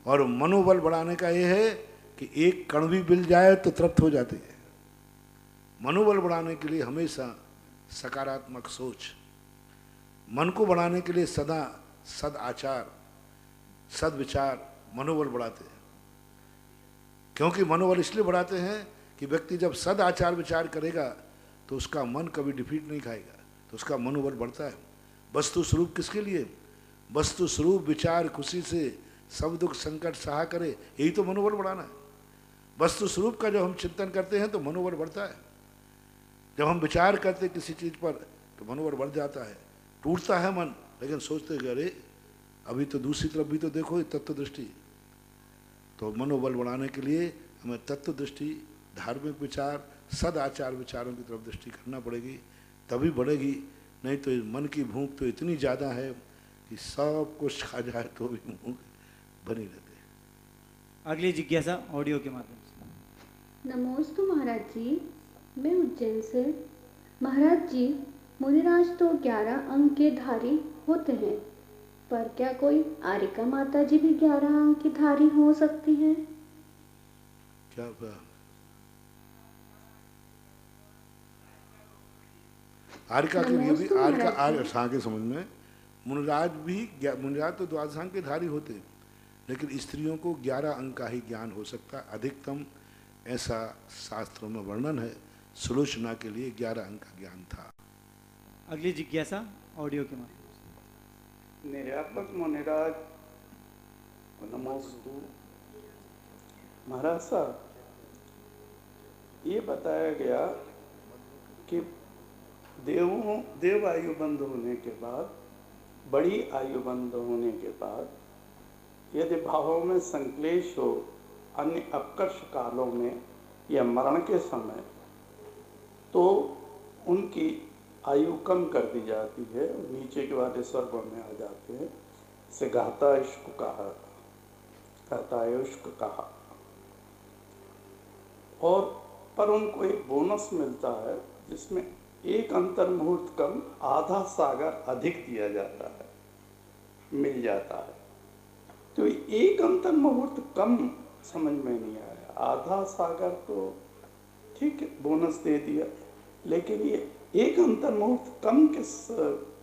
और मनोबल बढ़ाने का ये है कि एक कण भी मिल जाए तो तृप्त हो जाती है। मनोबल बढ़ाने के लिए हमेशा सकारात्मक सोच, मन को बढ़ाने के लिए सदा सद आचार, सद विचार मनोबल बढ़ाते हैं। क्योंकि मनोबल इसलिए बढ़ाते हैं कि व्यक्ति जब सद आचार विचार करेगा तो उसका मन कभी डिफीट नहीं खाएगा, तो उसका मनोबल बढ़ता है। वस्तु स्वरूप किसके लिए? वस्तु स्वरूप विचार खुशी से सब दुख संकट सहा करे, यही तो मनोबल बढ़ाना है। वस्तु स्वरूप का जब हम चिंतन करते हैं तो मनोबल बढ़ता है। जब हम विचार करते किसी चीज़ पर तो मनोबल बढ़ जाता है, टूटता है मन, लेकिन सोचते कि अरे अभी तो दूसरी तरफ भी तो देखो, तत्व दृष्टि। तो मनोबल बढ़ाने के लिए हमें तत्व दृष्टि, धार्मिक विचार, सद आचार विचारों की तरफ दृष्टि करना पड़ेगी, तभी बढ़ेगी। नहीं तो मन की भूख तो इतनी ज़्यादा है कि सब कुछ खा जाए तो भी भूख बनी रहती है। अगली जिज्ञासा ऑडियो के माध्यम से। नमोस्तु महाराज जी, मैं उज्जैन से। महाराज जी, मुनिराज तो 11 अंक के धारी होते हैं, पर क्या कोई आरिका माता जी भी 11 अंक की धारी हो सकती हैं? क्या आर्का के लिए भी आर्का आगे समझ में मुनिराज तो द्वादशांग के धारी होते, लेकिन स्त्रियों को 11 अंक का ही ज्ञान हो सकता है अधिकतम, ऐसा शास्त्रों में वर्णन है। सुलोचना के लिए 11 अंक का ज्ञान था। अगली जिज्ञासा ऑडियो के माध्यम से। निर्यापक मुनिराज नमोस्तु। महाराज साहब, ये बताया गया कि देव आयु बंद होने के बाद, बड़ी आयु बंद होने के बाद यदि भावों में संक्लेश हो अन्य अपकर्ष कालों में या मरण के समय, तो उनकी आयु कम कर दी जाती है, नीचे के वाले स्वर्गों में आ जाते हैं। इसे घातायुष्क कहा। और पर उनको एक बोनस मिलता है जिसमें एक अंतर मुहूर्त कम आधा सागर अधिक दिया जाता है, मिल जाता है। तो एक अंतर मुहूर्त कम समझ में नहीं आया। आधा सागर तो ठीक है, बोनस दे दिया, लेकिन ये एक अंतर मुहूर्त कम किस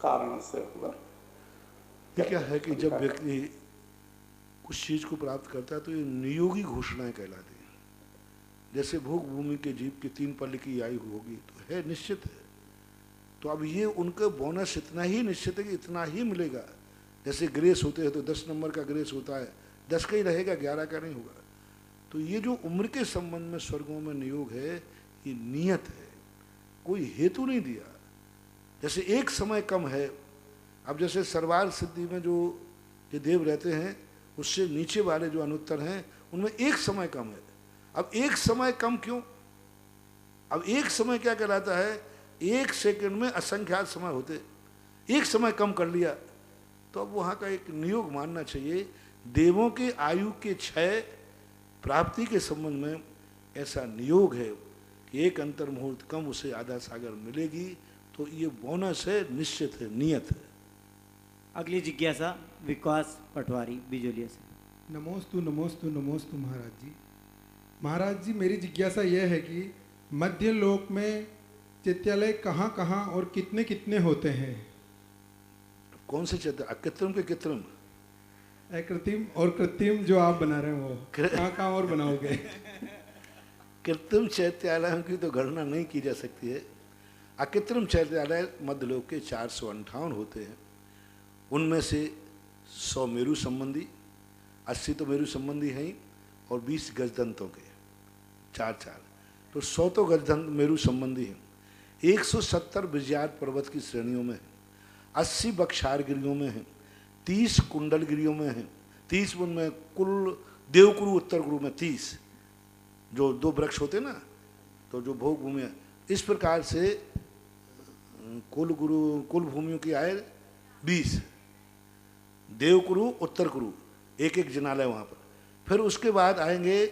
कारण से हुआ? क्या है कि जब व्यक्ति कुछ चीज को प्राप्त करता है तो ये नियोगी घोषणाएं कहलाती हैं। जैसे भोग भूमि के जीव की 3 पल की आयु होगी तो है, निश्चित है। तो अब ये उनका बोनस इतना ही निश्चित है कि इतना ही मिलेगा। जैसे ग्रेस होते हैं तो 10 नंबर का ग्रेस होता है, 10 का ही रहेगा, 11 का नहीं होगा। तो ये जो उम्र के संबंध में स्वर्गों में नियोग है, ये नियत है, कोई हेतु नहीं दिया। जैसे एक समय कम है, अब जैसे सर्वार सिद्धि में जो ये देव रहते हैं उससे नीचे वाले जो अनुत्तर हैं उनमें एक समय कम है। अब एक समय कम क्यों? अब एक समय क्या कहलाता है? 1 सेकंड में असंख्यात समय होते, एक समय कम कर लिया तो अब वहाँ का एक नियोग मानना चाहिए। देवों के आयु के क्षय प्राप्ति के संबंध में ऐसा नियोग है कि एक अंतर मुहूर्त कम उसे आधा सागर मिलेगी, तो ये बोनस है, निश्चित है, नियत है। अगली जिज्ञासा विकास पटवारी बिजोलिया से। नमोस्तु नमोस्तु नमोस्तु महाराज जी। महाराज जी, मेरी जिज्ञासा यह है कि मध्य लोक में चैत्यालय कहाँ कहाँ और कितने कितने होते हैं? कौन से चैत्यालय? अकृत्रिम के कृत्रिम? अकृत्रिम और कृत्रिम जो आप बना रहे हैं वो कहाँ कहाँ और बनाओगे? कृत्रिम चैत्यालयों की तो गणना नहीं की जा सकती है। अकृत्रिम चैत्यालय मध्यलोक के 458 होते हैं। उनमें से 100 मेरु संबंधी, 80 तो मेरु संबंधी हैं ही, और 20 गजदंतों के 4 तो 100 तो गजदंत मेरु संबंधी हैं। 170 विजयात पर्वत की श्रेणियों में है, 80 बक्षारगिरियों में है, 30 कुंडलगिरियों में है, 30 उनमें कुल देवकुरु उत्तर गुरु में 30 जो 2 वृक्ष होते ना, तो जो भोग भूमि है, इस प्रकार से कुल भूमियों की आय 20, देवकुरु उत्तर कुरु एक एक जिनालय वहाँ पर। फिर उसके बाद आएंगे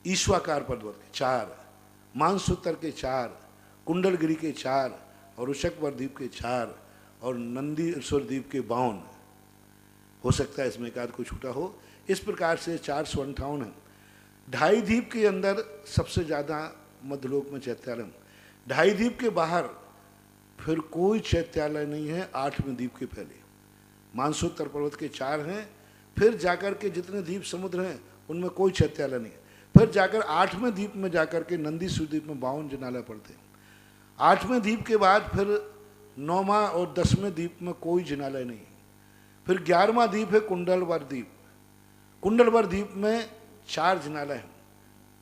ईश्वाकार पर्वत के 4, मानसोत्तर के 4, कुंडलगिरी के 4 और ऋषकवर द्वीप के 4 और नंदीश्वर द्वीप के 52। हो सकता है इसमें एक आध कोई छूटा हो। इस प्रकार से 458 है। 2.5 द्वीप के अंदर सबसे ज़्यादा मध्यलोक में चैत्यालय। 2.5 द्वीप के बाहर फिर कोई चैत्यालय नहीं है। 8वें द्वीप के पहले मानसोत्तर पर्वत के 4 हैं। फिर जाकर के जितने द्वीप समुद्र हैं उनमें कोई चैत्यालय नहीं है। फिर जाकर 8वें द्वीप में जाकर के नंदीश्वर द्वीप में 52 जिनालय पड़ते हैं। 8वें द्वीप के बाद फिर 9वां और 10वें द्वीप में कोई जिनालय नहीं है। फिर 11वां द्वीप है कुंडलवर द्वीप। कुंडलवर द्वीप में 4 जिनालय हैं।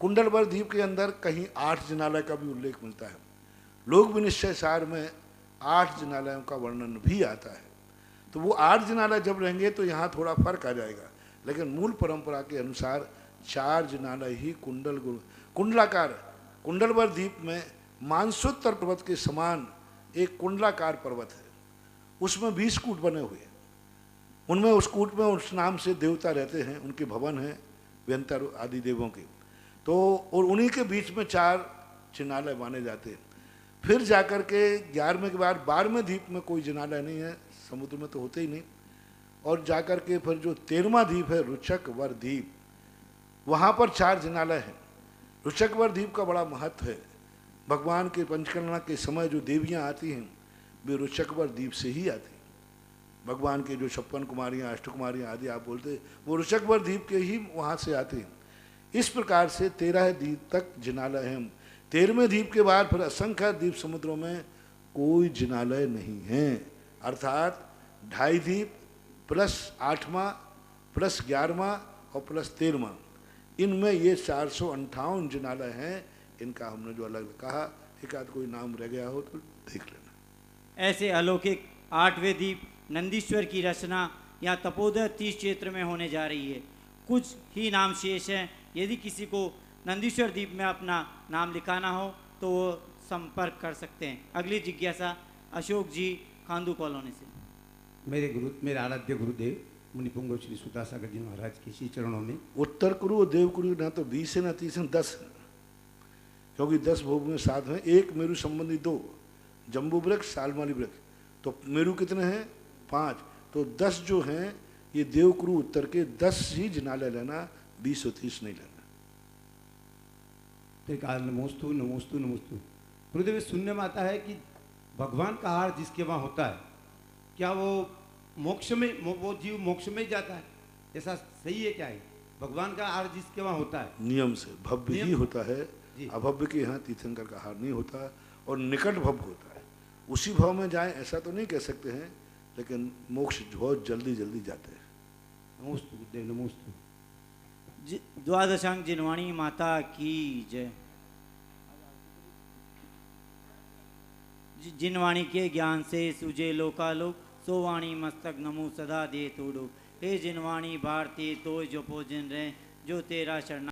कुंडलवर द्वीप के अंदर कहीं 8 जिनालय का भी उल्लेख मिलता है। लोक विनिश्चय सार में 8 जिनालयों का वर्णन भी आता है। तो वो 8 जिनालय जब रहेंगे तो यहाँ थोड़ा फर्क आ जाएगा, लेकिन मूल परंपरा के अनुसार 4 जिनालय ही कुंडलाकार। कुंडलवर द्वीप में मानसोत्तर पर्वत के समान एक कुंडलाकार पर्वत है, उसमें 20 कूट बने हुए हैं। उनमें उस कूट में उस नाम से देवता रहते हैं, उनके भवन हैं व्यंतर आदि देवों के। तो और उन्हीं के बीच में 4 जिनालय माने जाते हैं। फिर जाकर के 11वें के बाद 12वें द्वीप में कोई जिनालय नहीं है, समुद्र में तो होते ही नहीं। और जाकर के फिर जो 13वां द्वीप है रुचक वर द्वीप, वहाँ पर 4 जिनालय हैं। रुचकवर द्वीप का बड़ा महत्व है। भगवान के पंचकर्मा के समय जो देवियाँ आती हैं वे रुचकवर द्वीप से ही आती हैं। भगवान के जो 56 कुमारियाँ, अष्टकुमारियाँ आदि आप बोलते, वो रुचकवर द्वीप के ही वहाँ से आते हैं। इस प्रकार से 13 द्वीप तक जिनालय हैं। 13वें द्वीप के बाद फिर असंख्य द्वीप समुद्रों में कोई जिनालय नहीं है, अर्थात 2.5 द्वीप प्लस 8वां प्लस 11वां और प्लस 13वां, इनमें ये 458 जिनालय हैं। इनका हमने जो अलग कहा, एक आध कोई नाम रह गया हो तो देख लेना। ऐसे अलौकिक 8वें द्वीप नंदीश्वर की रचना या तपोदय 30 क्षेत्र में होने जा रही है। कुछ ही नाम शेष हैं। यदि किसी को नंदीश्वर द्वीप में अपना नाम लिखाना हो तो वो संपर्क कर सकते हैं। अगली जिज्ञासा अशोक जी खांदू कॉलोनी से। मेरे आराध्य गुरुदेव मुनिपुंगव श्री सुदासागर जी महाराज के श्री चरणों में उत्तर कुरु और देव कुरु ना तो 20 है ना 30 है, 10 है, क्योंकि 10 भोग में 7 हैं। एक मेरु संबंधी 2, जम्बू वृक्ष, सालमाली वृक्ष, तो मेरु कितने हैं? 5। तो 10 जो हैं ये देव कुरु उत्तर के 10 ही जिनालय लेना, 20 और 30 नहीं लेना। त्रिकाल नमोस्तु नमोस्तु नमोस्तु। गुरुदेव सुनने में आता है कि भगवान का हार जिसके वहाँ होता है, क्या वो मोक्ष में, वो जीव मोक्ष में ही जाता है? ऐसा सही है क्या है? भगवान का हार जिसके वहाँ होता है नियम से भव्य ही होता है, अभव्य के यहाँ तीर्थंकर का हार नहीं होता, और निकट भव्य होता है। उसी भाव में जाए ऐसा तो नहीं कह सकते हैं, लेकिन मोक्ष बहुत जल्दी जल्दी जाते हैं। नमोस्तु गुरुदेव नमोस्तु। द्वादशांग जिनवाणी माता की जय। जिनवाणी के ज्ञान से सुजे लोकालोक, सो वाणी मस्तक नमो सदा दे तोड़ो। हे जिनवाणी भारती तो जो भोजन रहे, जो तेरा शरण